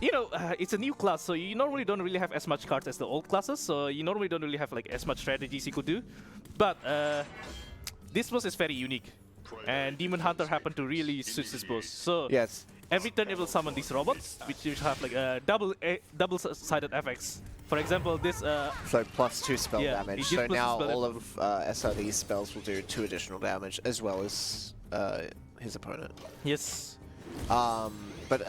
you know, it's a new class, so you normally don't really have as much cards as the old classes, so you normally don't really have like as much strategies you could do. But this boss is very unique, and Demon Hunter happened to really suit this boss. So Yes. every turn it will summon these robots, which have like double-sided effects. For example, this So +2 spell Yeah, damage. it So gives +2 now spell all of SRD's spells will do 2 additional damage, as well as his opponent. yes, But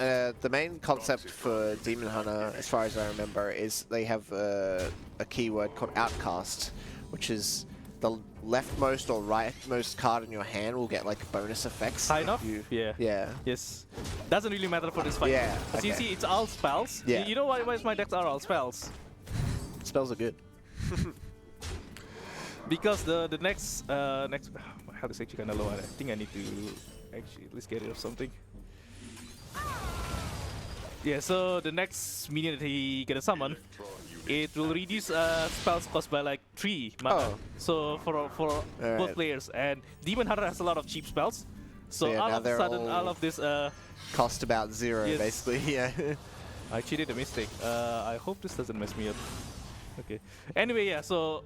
the main concept for Demon Hunter, as far as I remember, is they have a keyword called Outcast, which is the leftmost or rightmost card in your hand will get like bonus effects. kind if of. you- Yeah. Yeah. Yes. Doesn't really matter for this fight. Yeah, As you okay. see, it's all spells. Yeah. You know why my decks are all spells? Spells are good. Because the next my health is actually kind of low. I think I need to actually at least get rid of something. Yeah, so the next minion that he gonna summon, it will reduce spells cost by like 3 mana. Oh. So for both Alright. players, and Demon Hunter has a lot of cheap spells. So yeah, all now of a they're sudden, all all of this, cost about 0, Yes. basically. Yeah. I actually did a mistake. I hope this doesn't mess me up. Okay. Anyway, yeah. So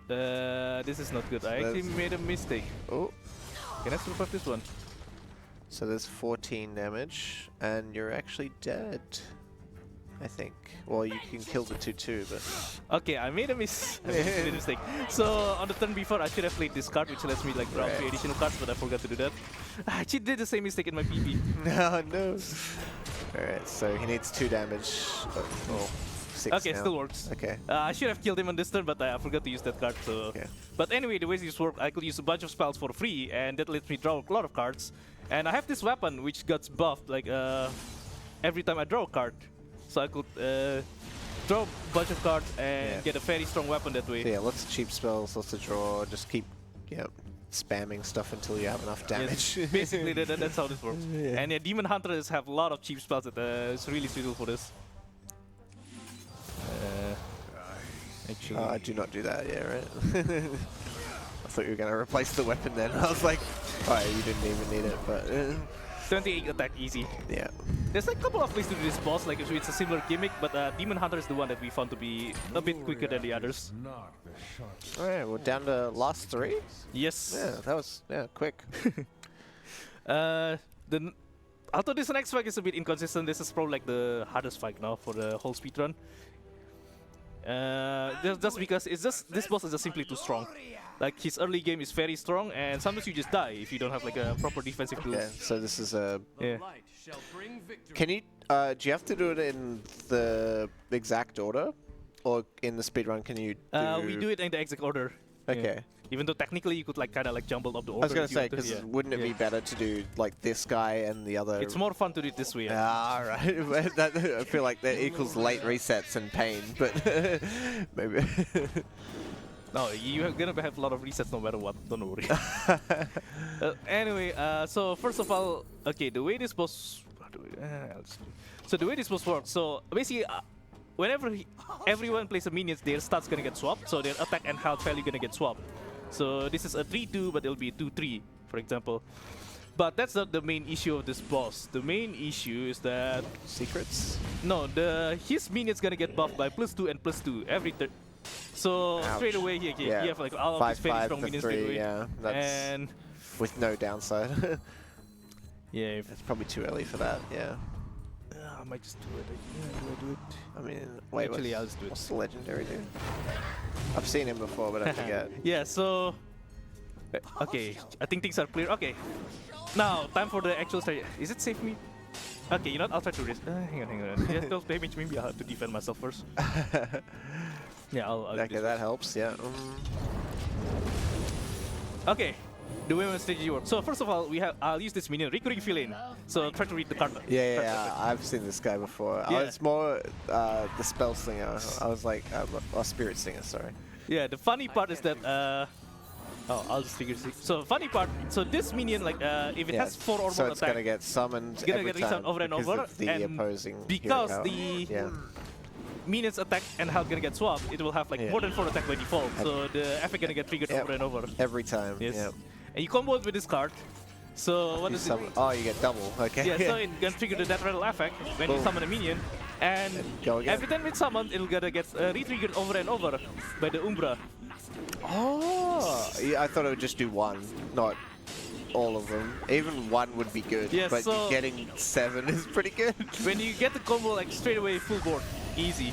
this is not good. I actually That's- made a mistake. Oh. Can I survive this one? So there's 14 damage, and you're actually dead. I think. Well, you can kill the 2/2, but Okay, I made a made a mistake. So on the turn before, I should have played this card, which lets me like draw 3 Right. additional cards, but I forgot to do that. I actually did the same mistake in my PP. no, no. All right, so he needs 2 damage. Oh, 6 Okay, now. still works. Okay. I should have killed him on this turn, but I forgot to use that card. So, Okay. but anyway, the way this works, I could use a bunch of spells for free, and that lets me draw a lot of cards. And I have this weapon which gets buffed like every time I draw a card, so I could draw a bunch of cards and Yeah. get a very strong weapon that way. So yeah, lots of cheap spells, lots of draw. Just keep, spamming stuff until you have enough damage. Yes, basically, that's how this works. Yeah. And yeah, Demon Hunters have a lot of cheap spells that is really suitable for this. Actually, I do not do that. Yeah, right. I thought you were gonna replace the weapon then. I was like, alright, you didn't even need it, but 28 attack easy. yeah. There's like a couple of ways to do this boss, like it's a similar gimmick, but Demon Hunter is the one that we found to be a bit quicker than the others. Not the shot. Alright, we're down to last 3. Yes. Yeah, that was quick. Although this next fight is a bit inconsistent, this is probably like the hardest fight now for the whole speedrun. Just because this boss is just simply too strong. Like his early game is very strong, and sometimes you just die if you don't have like a proper defensive tools. Yeah, so this is a. Yeah. Can you? Do you have to do it in the exact order, or in the speedrun? Can you? We do it in the exact order. Okay. Yeah. Even though technically you could like kind of like jumble up the order. I was gonna if you say, want to, because yeah. wouldn't it be better to do like this guy and the other? It's more fun to do it this way. Yeah. Ah, right. I feel like that equals late resets and pain, but maybe. No, you're gonna have a lot of resets no matter what. Don't worry. Anyway, so first of all, okay, the way this boss. So the way this boss works. So basically, whenever everyone plays a minions, their stats gonna get swapped. So their attack and health value gonna get swapped. So this is a 3-2, but it'll be a 2-3, for example. But that's not the main issue of this boss. The main issue is that Secrets? no, his minions gonna get buffed by +2 and +2 every turn. So Ouch. straight away he you have like all of these very 5-5 strong for minions 3, straight away. yeah. That's And with no downside. yeah, It's probably too early for that, yeah. I might just do it. Yeah, do I do it? I mean, wait, Actually, I'll just do it. what's the legendary do? I've seen him before, but I forget. Yeah, so okay, I think things are clear. Okay, now time for the actual strategy. Is it save me? Okay, you know what? I'll try to risk. Hang on. Yeah, 12 damage. Maybe I'll have to defend myself first. Yeah, I'll do Okay, this that first. helps, yeah. Okay, the way my strategy works. So first of all, I'll use this minion, recurring fill-in. So try to read the card. Yeah, I've seen this guy before. Yeah. It's more the spell slinger. I was like, spirit singer, sorry. Yeah, the funny part is that I'll just figure this. So funny part. So this minion, like, if it has 4 or more so it's attack, gonna get summoned it's gonna every get time resummoned over and because over, of the and opposing because hero the power. minion's attack and health gonna get swapped, it will have like Yeah. more than 4 attack by default. So the effect gonna get triggered Yep. over and over. Every time. Yes. Yeah. And you combo it with this card. So what You does it? summon- oh, you get double. Okay. Yeah, so it can trigger the death rattle effect when you Boom. summon a minion, and go again. every time it's summoned, it'll gonna get re-triggered over and over by the Umbra. Oh, yeah, I thought it would just do 1, not all of them. Even 1 would be good, Yeah, but so- getting 7 is pretty good. When you get the combo like straight away full board, easy.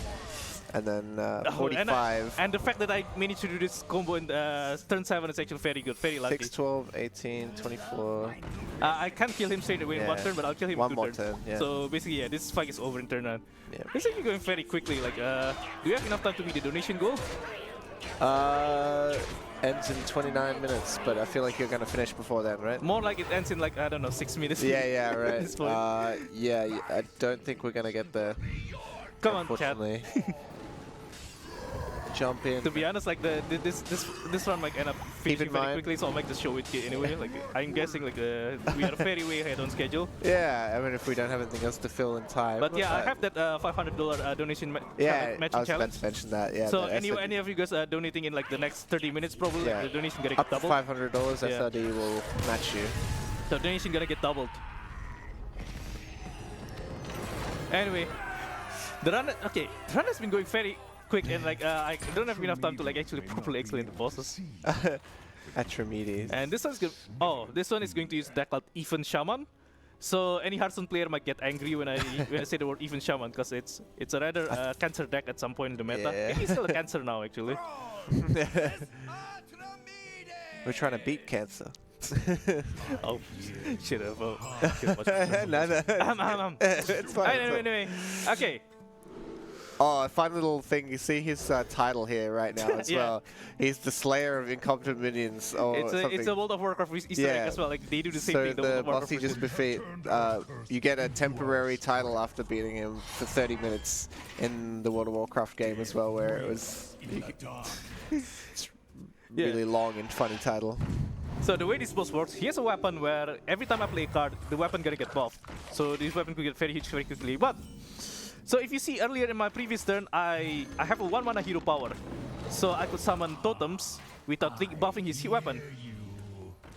And then Oh, 45, and the fact that I managed to do this combo in turn 7 is actually very good, very lucky. 6, 12, 18, 24. I can't kill him straight away in 1 Yeah. turn, but I'll kill him One in 2 more turns. turn, yeah. So basically, yeah, this fight is over in turn 9. Yeah. It's actually going very quickly. Like, do you have enough time to meet the donation goal? Ends in 29 minutes, but I feel like you're gonna finish before then, right? More like it ends in like, I don't know, 6 minutes. Yeah, At this point. right. Yeah, I don't think we're gonna get there. Come on, chat. Unfortunately. jump in. To be honest, like this one might end up finishing very quickly, so I'll make the show with it anyway. Like I'm guessing like we are very way ahead on schedule. Yeah, I mean if we don't have anything else to fill in time. But yeah, I have that $500 donation yeah, matching I was challenge. about to mention that. Yeah. So any of you guys are donating in like the next 30 minutes, probably Yeah. like, the donation gonna up get to doubled. $500, Yeah. SRD will match you. So donation gonna get doubled. Anyway, the run has been going very quick, and like I don't have enough time to like actually properly explain the bosses. At Tremides. And this one's good. Oh, this one is going to use a deck called Even Shaman. So any Hearthstone player might get angry when I say the word Even Shaman, because it's a rather cancer deck at some point in the meta. Yeah. Maybe it's still a cancer now actually. We're trying to beat cancer. Oh, shit. Oh, no. It's fine. Anyway, okay. Oh, a fun little thing. You see his title here right now as Yeah. well. He's the Slayer of Incompetent Minions. Or It's a World of Warcraft Easter egg as well. Like they do the same so thing. The the World of boss Warcraft you just defeat, you get a temporary title after beating him for 30 minutes in the World of Warcraft game as well, where it was it's really long and funny title. So the way this boss works, he has a weapon where every time I play a card, the weapon gonna get buffed. So this weapon could get very huge very quickly. But so if you see earlier in my previous turn, I have a 1-mana hero power. So I could summon totems without buffing his weapon.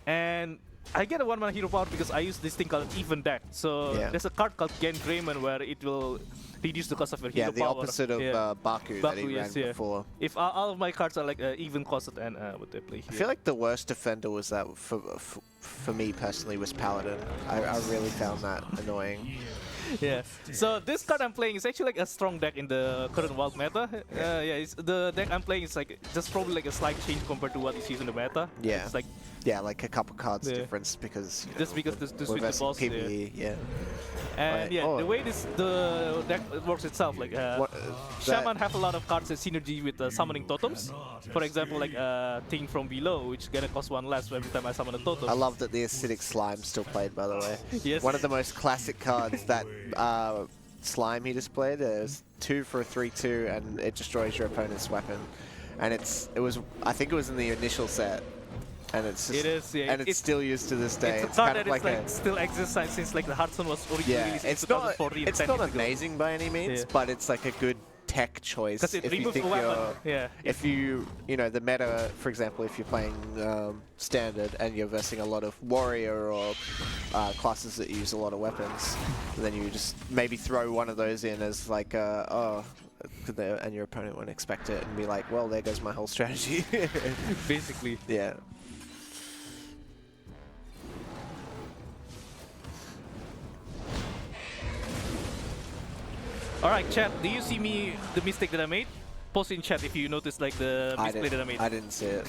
And I get a 1-mana hero power because I use this thing called Even Deck. So there's a card called Gen Drayman where it will reduce the cost of your hero power. Yeah, the opposite of Baku that he ran yes, before. If all of my cards are like even costed and what they play here. I feel like the worst defender was that, for me personally, was Paladin. I really found that annoying. Yeah. So this card I'm playing is actually like a strong deck in the current wild meta. The deck I'm playing is like just probably like a slight change compared to what is used in the meta. Yeah. It's like like a couple cards difference because just because this we're with the versing boss. PvE, yeah. And the way the deck works itself, like Shaman have a lot of cards that synergy with summoning totems. For example, like Thing from Below, which gonna cost 1 less every time I summon a totem. I love that the acidic slime still played, by the way. Yes. One of the most classic cards that slime he displayed is 2 for a 3/2, and it destroys your opponent's weapon. And I think it was in the initial set. And it's just, it is, yeah. and it's still used to this day. It's a card kind of that like still exists since like the Hearthstone was originally released in it's 2014. It's not amazing by any means, but it's like a good tech choice. Because it if you removes think the weapon. if you know the meta, for example, if you're playing standard and you're versing a lot of warrior or classes that use a lot of weapons, then you just maybe throw one of those in as like and your opponent won't expect it and be like, well, there goes my whole strategy. Basically. Yeah. Alright, chat, do you see the mistake that I made? Post in chat if you noticed like the misplay that I made. I didn't see it.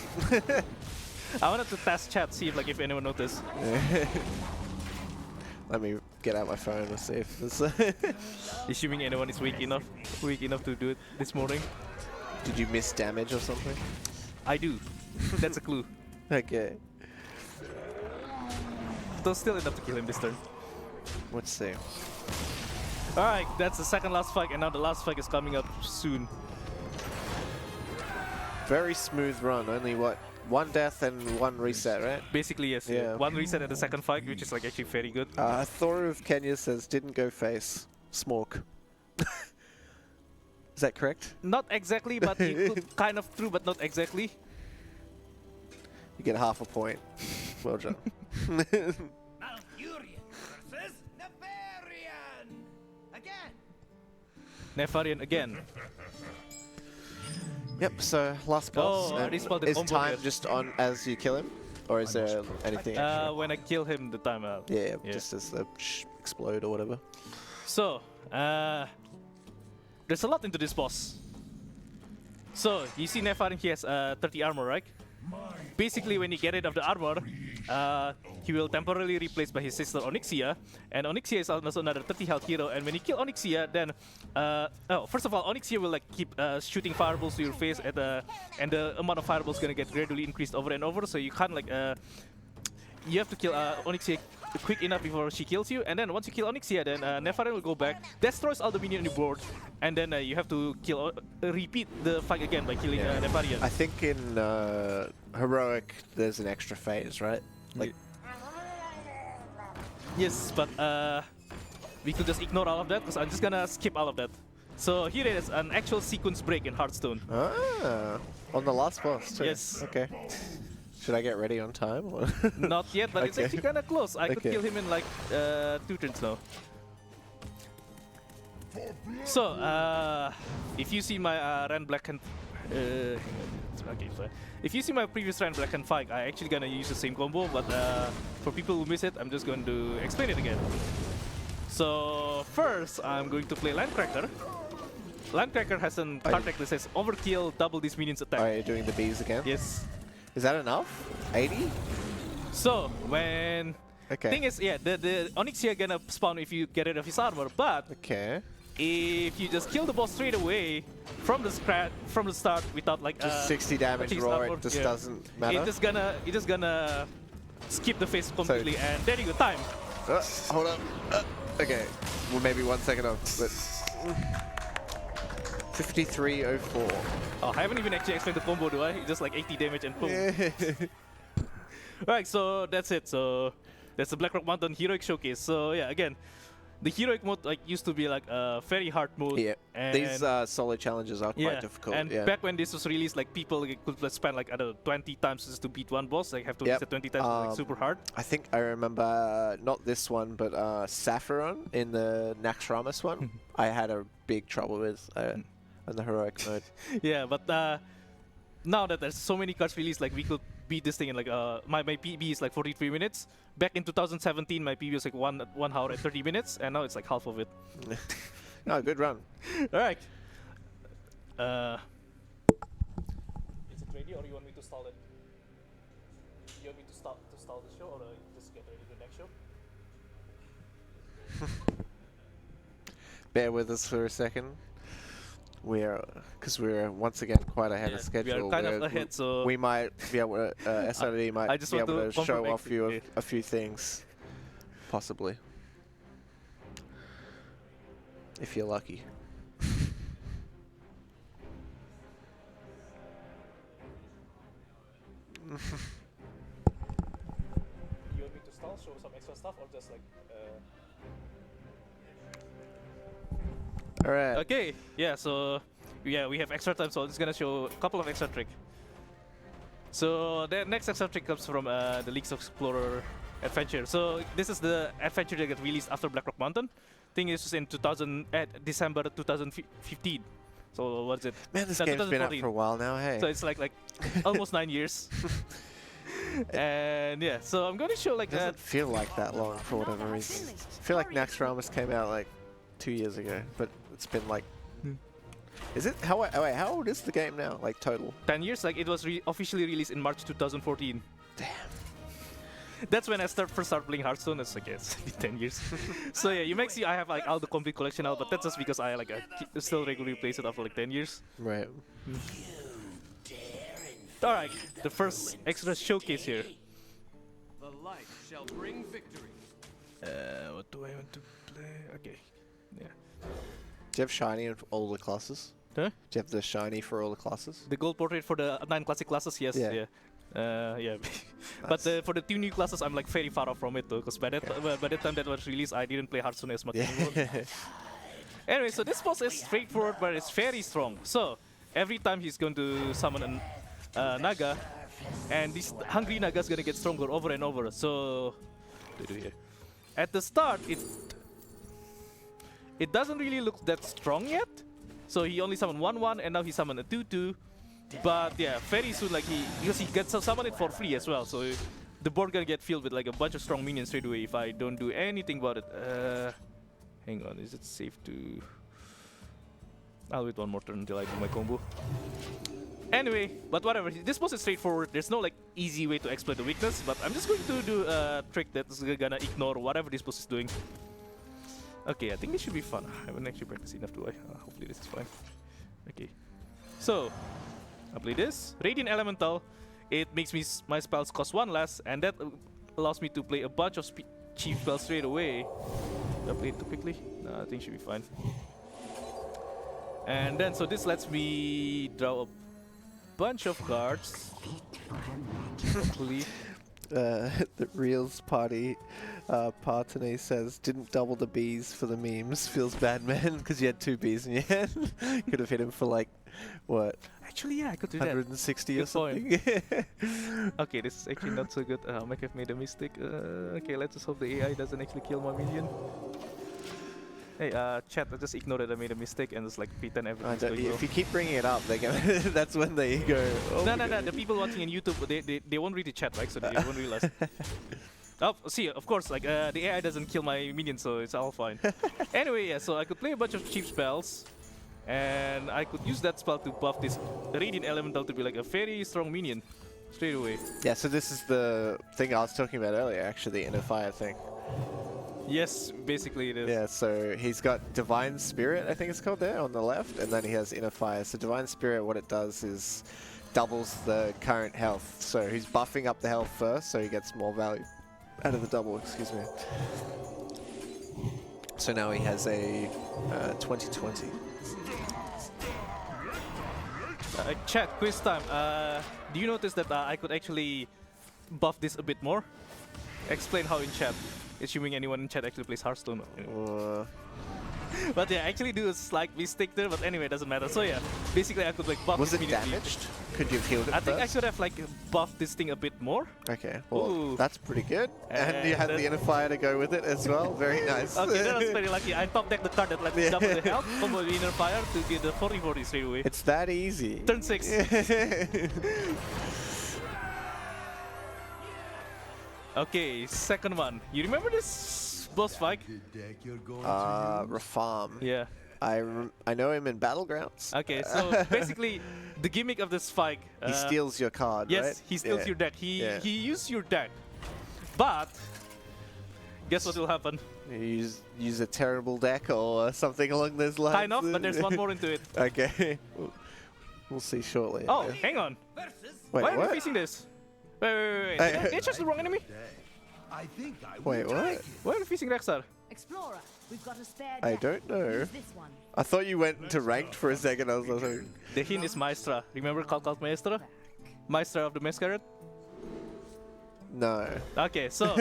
I wanted to test chat, see if anyone noticed. Let me get out my phone and see if this. Assuming anyone is weak enough to do it this morning. Did you miss damage or something? I do. That's a clue. Okay. Though still enough to kill him this turn. Let's see. Alright, that's the second last fight, and now the last fight is coming up soon. Very smooth run. Only what? 1 death and 1 reset, right? Basically, yes. Yeah. 1 reset at the second fight, which is like actually very good. Thor of Kenya says didn't go face. Smork. Is that correct? Not exactly, but you could kind of true, but not exactly. You get half a point. Well done. Nefarian again. Yep, so last boss. Oh, I respawned the is combo time here. just on as you kill him? Or is there anything extra? When I kill him, the time out. Yeah, just as the explode or whatever. So, there's a lot into this boss. So, you see Nefarian, he has 30 armor, right? Basically, when you get rid of the armor, he will temporarily replaced by his sister Onyxia, and Onyxia is also another 30 health hero. And when you kill Onyxia, then first of all, Onyxia will like keep shooting fireballs to your face, and the amount of fireballs gonna get gradually increased over and over. So you can't like you have to kill Onyxia quick enough before she kills you, and then once you kill Onyxia, then Nefarian will go back, destroys all the minions on the board, and then you have to kill, repeat the fight again by killing Nefarian. I think in Heroic there's an extra phase, right? Like, yes, but we could just ignore all of that because I'm just gonna skip all of that. So here it is, an actual sequence break in Hearthstone. On the last boss too. Yes. Okay. Should I get ready on time? Or? Not yet, but it's Okay. actually kind of close. I could Okay. kill him in like 2 turns now. So, if you see my Ran Black and okay, fine. If you see my previous Ran Black and fight, I actually gonna use the same combo, but for people who miss it, I'm just going to explain it again. So first, I'm going to play Landcracker. Landcracker has a card deck that says Overkill, double this minion's attack. Are you doing the bees again? Yes. Is that enough? 80? So when Okay. thing is, yeah, the Onyxia gonna spawn if you get rid of his armor, but Okay. if you just kill the boss straight away from the start without like Just 60 damage touching his raw, armor, it just yeah. doesn't matter? It just gonna skip the phase completely, and there you go, time. Hold on. Okay. Well, maybe 1 second off, but... 5304. Oh, I haven't even actually explained the combo, do I? It's just like 80 damage and boom. Alright, so that's it. So that's the Blackrock Mountain Heroic Showcase. So yeah, again, the Heroic mode like used to be like a very hard mode. Yeah. And These solo challenges are quite difficult. And yeah. back when this was released, like people could spend like I don't know 20 times just to beat one boss. Like have to Yep. reset 20 times, like super hard. I think I remember not this one, but Saffron in the Naxxramas one. I had a big trouble with in the heroic mode. Yeah, but now that there's so many cards released, like we could beat this thing in like my PB is like 43 minutes. Back in 2017, my PB was like 1 hour and 30 minutes, and now it's like half of it. No, good run. All right. Is it ready, or you want me to stall it? You want me to stall the show, or just get ready for the next show? Bear with us for a second. Because we're once again quite ahead of schedule. We are kind of ahead, so we might be able to, SRD might I just be want able to to show confirm off you yeah. a few things, possibly, if you're lucky. You want me to stall, show some extra stuff, or just like? All right. Okay, yeah. So yeah, we have extra time, so I'm just gonna show a couple of extra tricks. So the next extra trick comes from the Leagues of Explorer adventure. So this is the adventure that got released after Blackrock Mountain. Thing is in December 2015. So what's it? Man, this game's been out for a while now. Hey. So it's like almost 9 years. And yeah, so I'm gonna show like It doesn't feel like that long for whatever reason. I feel like Naxxramas came out like 2 years ago, but it's been like. Is it wait, how old is the game now? Like total? 10 years. Like it was officially released in March 2014. Damn. That's when I first started playing Hearthstone. It's like it's been 10 years. So yeah, you might see I have like all the complete collection now, but that's just because I still regularly play it after like 10 years. Right. All right, the first extra showcase here. The light shall bring victory. What do I want to play? Okay, yeah. Do you have shiny in all the classes? Huh? Do you have the shiny for all the classes? The gold portrait for the 9 classic classes, yes. Yeah. Yeah. But for the 2 new classes, I'm like very far off from it though, because by the time that was released, I didn't play Hearthstone as much anymore. Anyway, so this boss is straightforward, but it's very strong. So every time he's going to summon a Naga, and this hungry Naga is gonna get stronger over and over. So at the start, it doesn't really look that strong yet. So he only summoned 1/1, and now he summoned a 2/2. But yeah, very soon, like because he gets to summon it for free as well. So the board gonna get filled with like a bunch of strong minions straight away if I don't do anything about it. Hang on, is it safe to? I'll wait one more turn until I do my combo. Anyway, but whatever. This boss is straightforward. There's no like easy way to exploit the weakness. But I'm just going to do a trick that's gonna ignore whatever this boss is doing. Okay, I think this should be fun. I haven't actually practiced enough, do I? Hopefully this is fine. Okay, so I play this Radiant Elemental. It makes my spells cost 1 less, and that allows me to play a bunch of cheap spell straight away. Did I play it too quickly? No, I think should be fine. And then, so this lets me draw a bunch of cards. Hopefully. The Reels party, Partene says, didn't double the Bs for the memes. Feels bad, man, because you had 2 Bs in your hand. Could have hit him for like, what? Actually, yeah, I could do that. 160 or Good something. Okay, this is actually not so good. I might have made a mistake. Okay, let's just hope the AI doesn't actually kill my minion. Hey, chat, just ignore that I made a mistake and just like pretend everything's going well. If you keep bringing it up, they're gonna that's when they go. Oh No, the people watching on YouTube, they won't read the chat, right? So they won't realize. Oh, see, of course, like the AI doesn't kill my minion, so it's all fine. Anyway, yeah, so I could play a bunch of cheap spells, and I could use that spell to buff this Radiant Elemental to be like a very strong minion straight away. Yeah, so this is the thing I was talking about earlier, actually, the Inner Fire thing. Yes, basically it is. Yeah, so he's got Divine Spirit, I think it's called there, on the left, and then he has Inner Fire. So Divine Spirit, what it does is doubles the current health. So he's buffing up the health first, so he gets more value out of the double, excuse me. So now he has a 2020. Chat, quiz time. Do you notice that I could actually buff this a bit more? Explain how in chat. Assuming anyone in chat actually plays Hearthstone. But yeah, I actually do a slight mistake there, but anyway, it doesn't matter. So yeah, basically I could like buff Was this it immediately. damaged? Could you have healed it I think I first? should have like buffed this thing a bit more. Okay, well, Ooh. that's pretty good. And you had And the Inner Fire to go with it as well. Very nice. Okay, that was very lucky. I top decked the card that let me double the health, combo the Inner Fire to get the 40-40 straight away. It's that easy. Turn 6. Okay, second one. You remember this boss fight? Rafam. Yeah. I know him in Battlegrounds. Okay, so basically, the gimmick of this fight. He steals your card, Yes, right? he steals Yeah. your deck. He Yeah. used your deck, but guess what will happen? You use a terrible deck or something along those lines. Kind of, but there's one more into it. Okay. We'll see shortly. Oh, hang on. Wait, Why are we what? facing this? Wait. Hey, Did I choose the wrong enemy? I think I Wait, what? Why are we facing Rexar? Explorer, we've got a spare I deck. don't know. Use this one. I thought you went into ranked for a second. I was like, The hint is Maestra. Remember Cult Maestra? Maestra of the Masquerade? no. Okay, so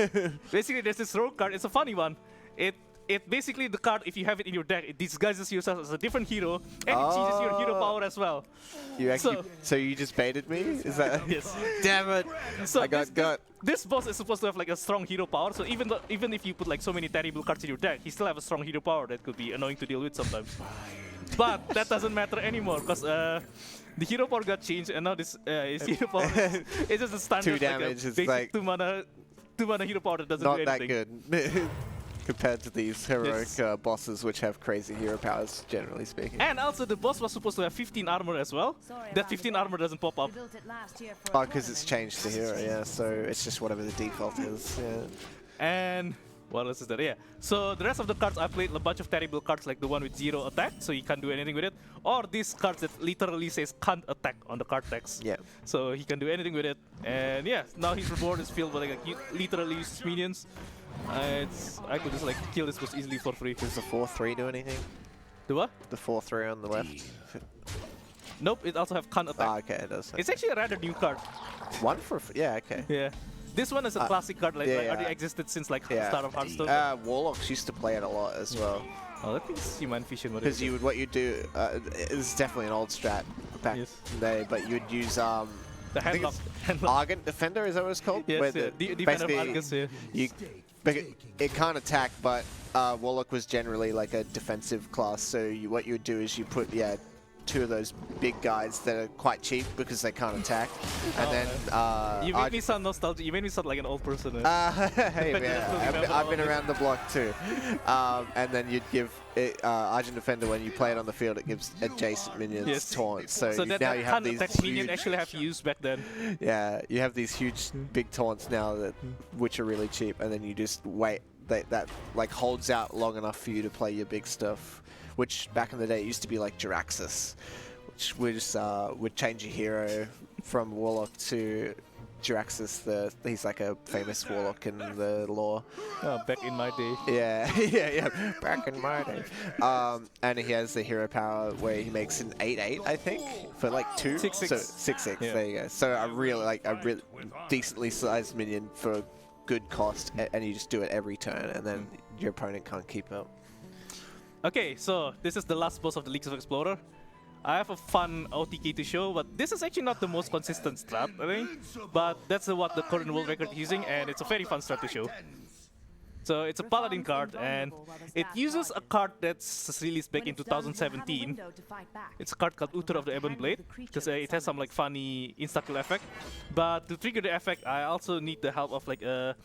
basically there's this rogue card. It's a funny one. It basically the card, if you have it in your deck, it disguises yourself as a different hero and it changes your hero power as well. You actually, so you just baited me? Is that? Yes. Damn it! So I got got. This boss is supposed to have like a strong hero power. So even if you put like so many terrible cards in your deck, he still have a strong hero power that could be annoying to deal with sometimes. But that doesn't matter anymore because the hero power got changed and now this his hero power is just a standard 2 damage, like a it's basic like 2 mana hero power that doesn't Not do that anything. good. Compared to these heroic Yes. bosses which have crazy hero powers, generally speaking. And also the boss was supposed to have 15 armor as well. Sorry That about 15 the armor doesn't pop We up. built it last year for Oh, a because it's tournament. changed the hero, yeah, so it's just whatever the default is, yeah. And what else is there? Yeah. So the rest of the cards I played a bunch of terrible cards like the one with 0 attack, so you can't do anything with it. Or these cards that literally says can't attack on the card text. Yeah. So he can do anything with it. And yeah, now his reward is filled with like literally uses minions. I could just like kill this boss easily for free. Does the 4-3 do anything? The what? The 4-3 on the left? Nope, it also have can't attack. Ah, okay, it does. It's actually a rather new card. One for... yeah, okay. Yeah. This one is a classic card, like, yeah, like yeah. already existed since like Yeah. start of Hearthstone. Warlocks used to play it a lot as well. Oh, let me see my vision. What it Because is. what you do, it's definitely an old strat back Yes. in the day, but you'd use The I think handlock. it's Argent Defender, is that what it's called? Yes, Where yeah. the- Defender of basically Argus, yeah. you, but it can't attack, but Warlock was generally like a defensive class, so what you would do is you put, 2 of those big guys that are quite cheap because they can't attack, and then You made me sound nostalgic. You made me sound like an old person. hey But man, that's what we I've remember been all around the block too. And then you'd give it, Argent Defender, when you play it on the field, it gives adjacent minions Yes. taunts. So, So that now you have can't these attack minion huge, actually have used back then. yeah, you have these huge big taunts now that which are really cheap, and then you just wait. That like holds out long enough for you to play your big stuff, which back in the day used to be like Jiraxxus, which was would change your hero from Warlock to Jiraxis, he's like a famous warlock in the lore. Back in my day. Yeah, yeah. Back in my day. And he has the hero power where he makes an 8/8, I think, for like 2. 6/6. So 6/6. Yeah. There you go. So a really decently sized minion for good cost, and you just do it every turn, and then your opponent can't keep up. Okay, so this is the last boss of the Leagues of Explorer. I have a fun OTK to show, but this is actually not the most consistent strat, I think. But that's what the current world record is using, and it's a very fun strat to show. So it's a Paladin card, and it uses a card that's released back in 2017. It's a card called Uther of the Ebon Blade, because it has some like funny insta-kill effect. But to trigger the effect, I also need the help of like a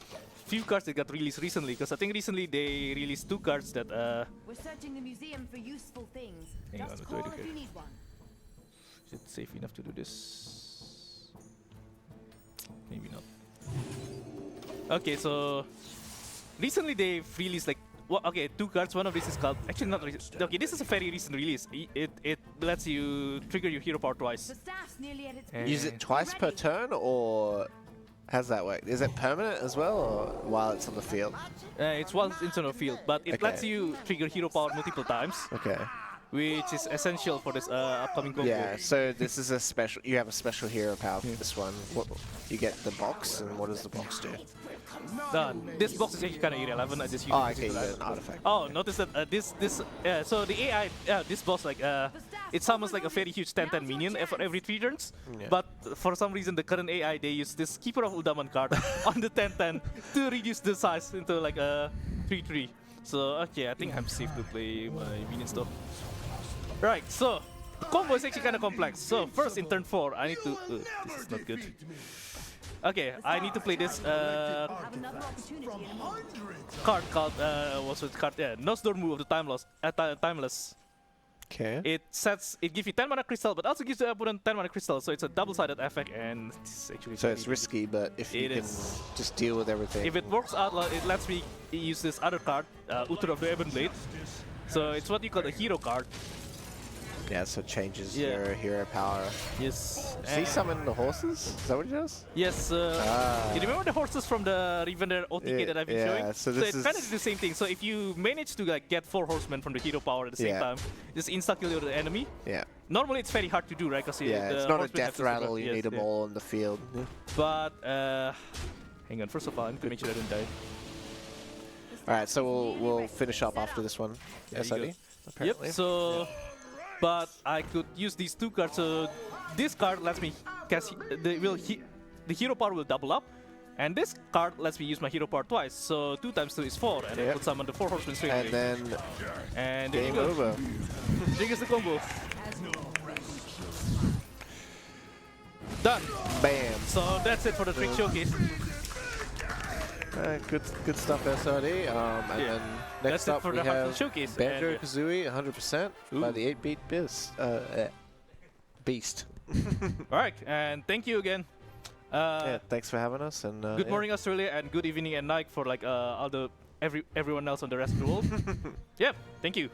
few cards that got released recently, because I think recently they released 2 cards that We're searching the museum for useful things. Hang on, Just what do I call do if here? you need one. is it safe enough to do this? Maybe not. Okay, so recently they've released like okay, 2 cards. One of these is called actually not okay. This is a very recent release. It lets you trigger your hero power twice. The staff's nearly at its And- Use it twice per turn, or how's that work? Is it permanent as well, or while it's on the field? It's once into the field, but it Okay. lets you trigger hero power multiple times, Okay. which is essential for this upcoming combo. Yeah. So this is a special. You have a special hero power for this one. What, you get the box, and what does the box do? This box is actually kind of irrelevant. I just use Oh, it okay. You to get an artifact. Oh, notice that so the AI, this boss like it summons like a very huge 10/10 minion for every 3 turns. Yeah. But for some reason, the current AI they use this Keeper of Uldaman card on the 10/10 to reduce the size into like a 3/3. So okay, I think I'm safe to play my minions though. Right, so the combo is actually kind of complex. So first in turn 4, I need to. This is not good. Okay, I need to play this We'll have another opportunity in a moment. card called what's it card? Yeah, Nosdormu of the Timeless. Okay. It gives you 10 mana crystal, but also gives the opponent 10 mana crystal. So it's a double-sided effect, and it's actually. So very it's easy. risky, but if you It can is. just deal with everything. If it works out, it lets me use this other card, Uther of the Ebon Blade. So it's what you call a hero card. Yeah, so it changes Yeah. your hero power. Yes. Does he summon the horses? Is that what he does? Yes. Ah. You remember the horses from the Rivender OTK that I've been Yeah, showing? so this it's is- kind of the same thing. So if you manage to like get 4 horsemen from the hero power at the same Yeah. time, just insta-kill the enemy. Yeah. Normally it's very hard to do, right? Because Yeah, it's not a death rattle. You need them all on the field. But hang on. First of all, I need to make sure I don't die. All right, so we'll finish up after this one. There you SID, go. apparently. Yep. So, but I could use these 2 cards. So this card lets me cast. The hero power will double up, and this card lets me use my hero power twice. So 2 times 2 is 4, and I Yep. could summon the 4 horsemen straight And away. then And there you game go. over. Triggers the combo. Done. Bam. So that's it for the trick showcase. Good stuff, SID. And Yeah. then That's next it up for we the Hearthstone have showcase. Banjo And, Kazooie 100% by Ooh. the 8-beat Beast. all right, and thank you again. Yeah, thanks for having us. And Good yeah. morning, Australia, and good evening and night for like everyone else on the rest of the world. Yeah, thank you.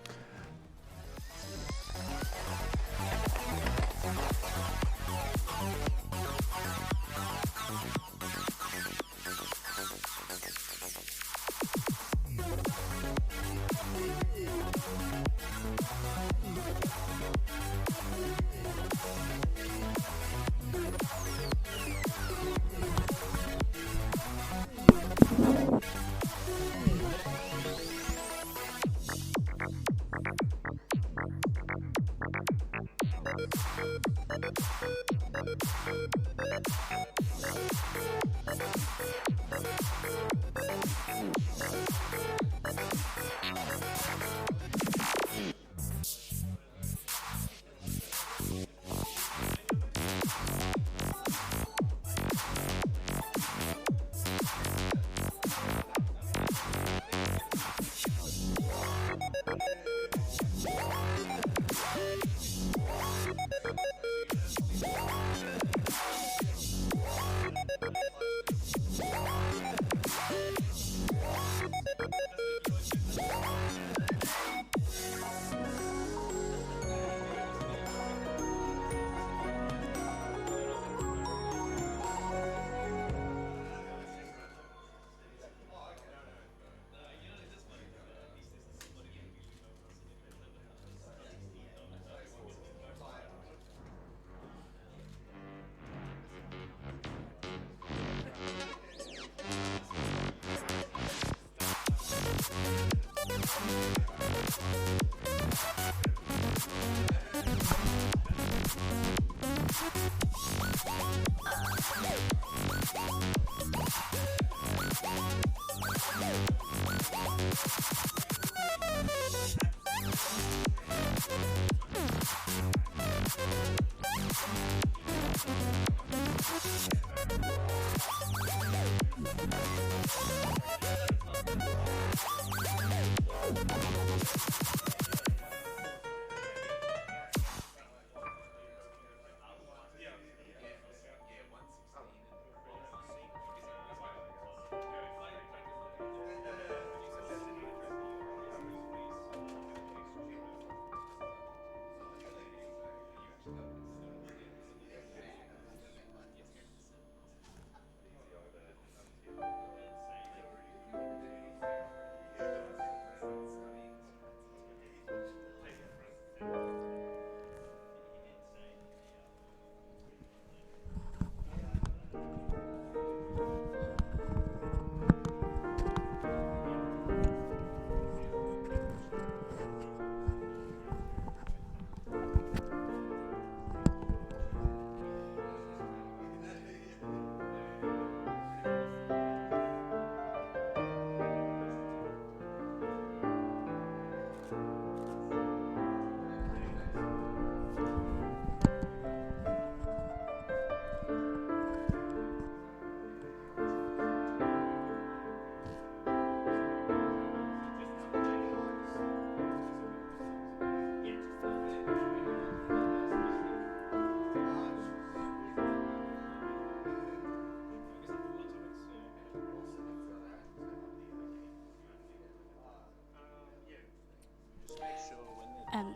And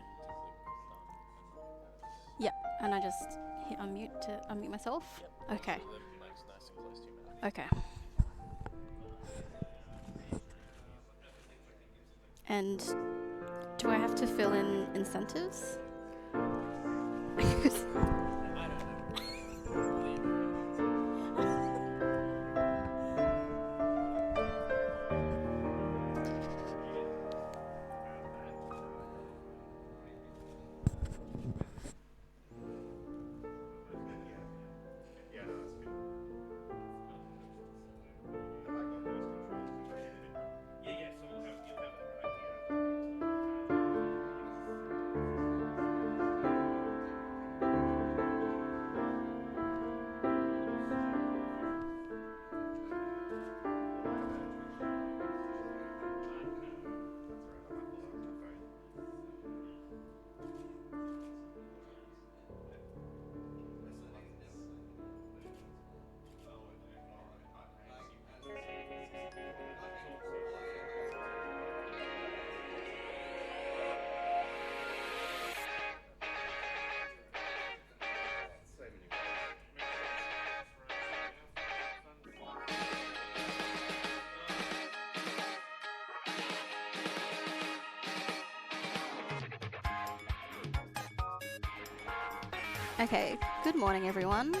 yeah, and I just hit unmute to unmute myself. Okay. Okay. And do I have to fill in incentives? Okay, good morning everyone.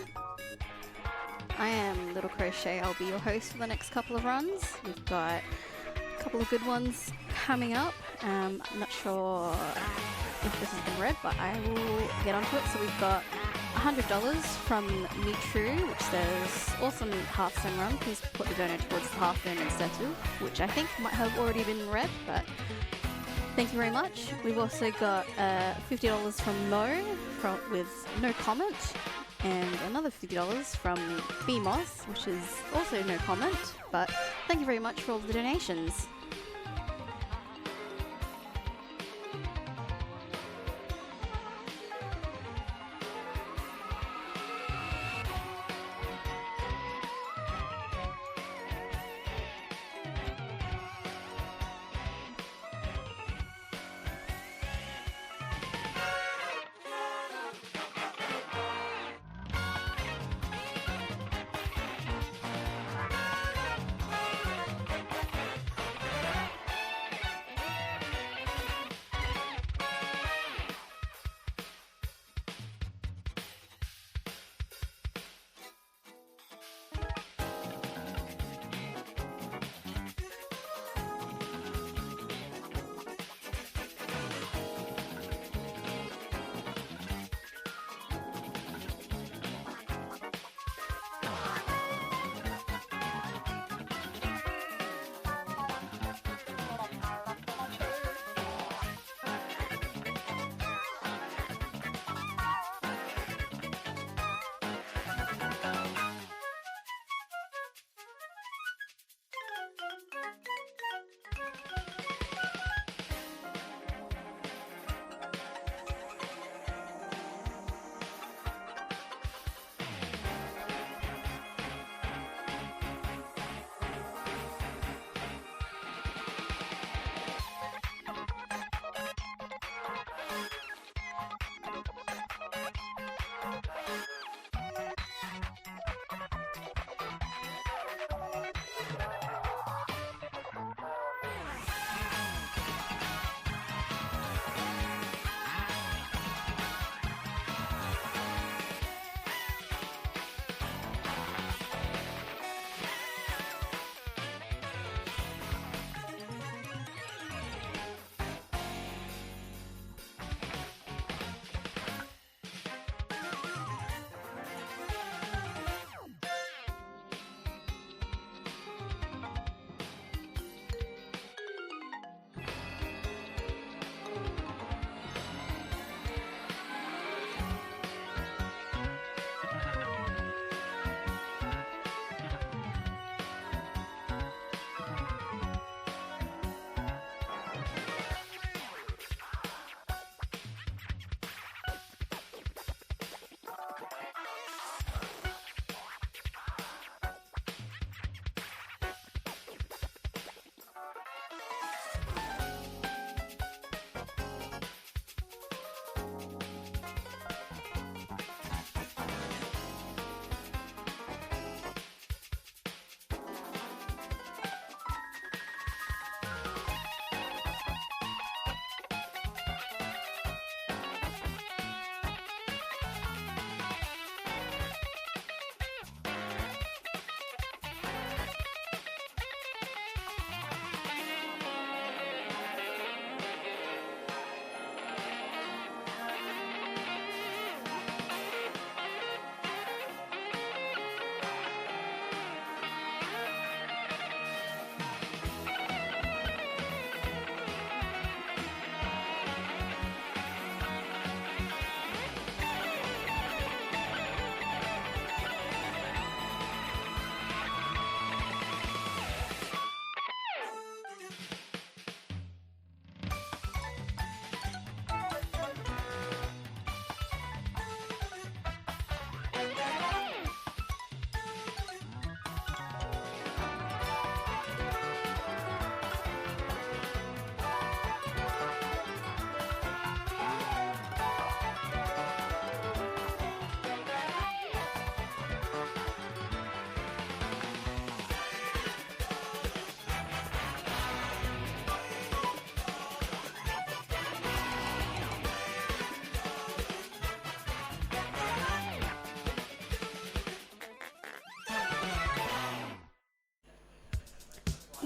I am Little Crochet. I'll be your host for the next couple of runs. We've got a couple of good ones coming up. I'm not sure if this has been read, but I will get onto it. So we've got $100 from Me True, which says, awesome Hearthstone run. Please put the donor towards the Hearthstone incentive, which I think might have already been read, but thank you very much. We've also got $50 from Mo with no comment, and another $50 from BMOS, which is also no comment, but thank you very much for all the donations.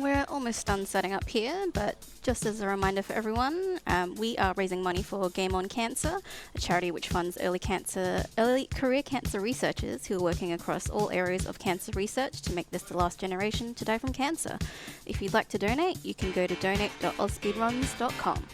we're almost done setting up here, but just as a reminder for everyone, we are raising money for Game On Cancer, a charity which funds early career cancer researchers who are working across all areas of cancer research to make this the last generation to die from cancer. If you'd like to donate, you can go to donate.ausspeedruns.com.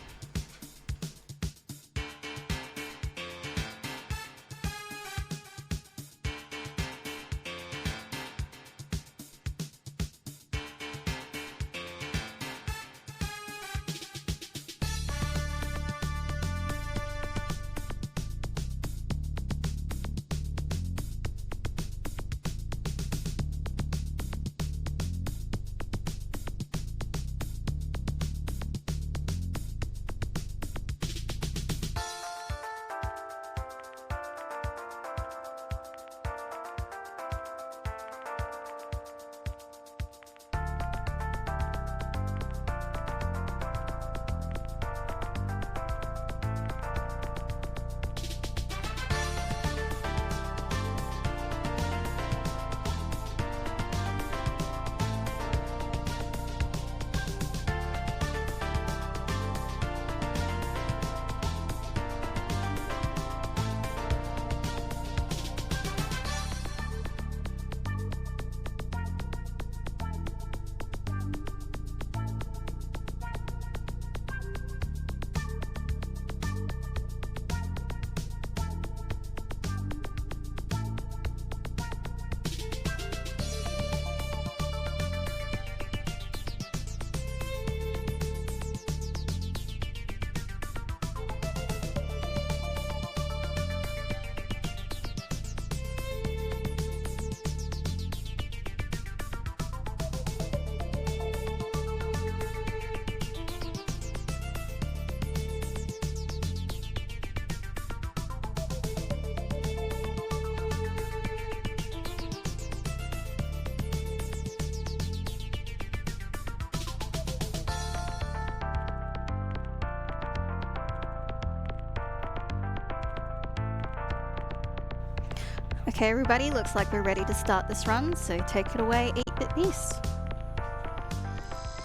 Okay everybody, looks like we're ready to start this run, so take it away 8-Bit Beast.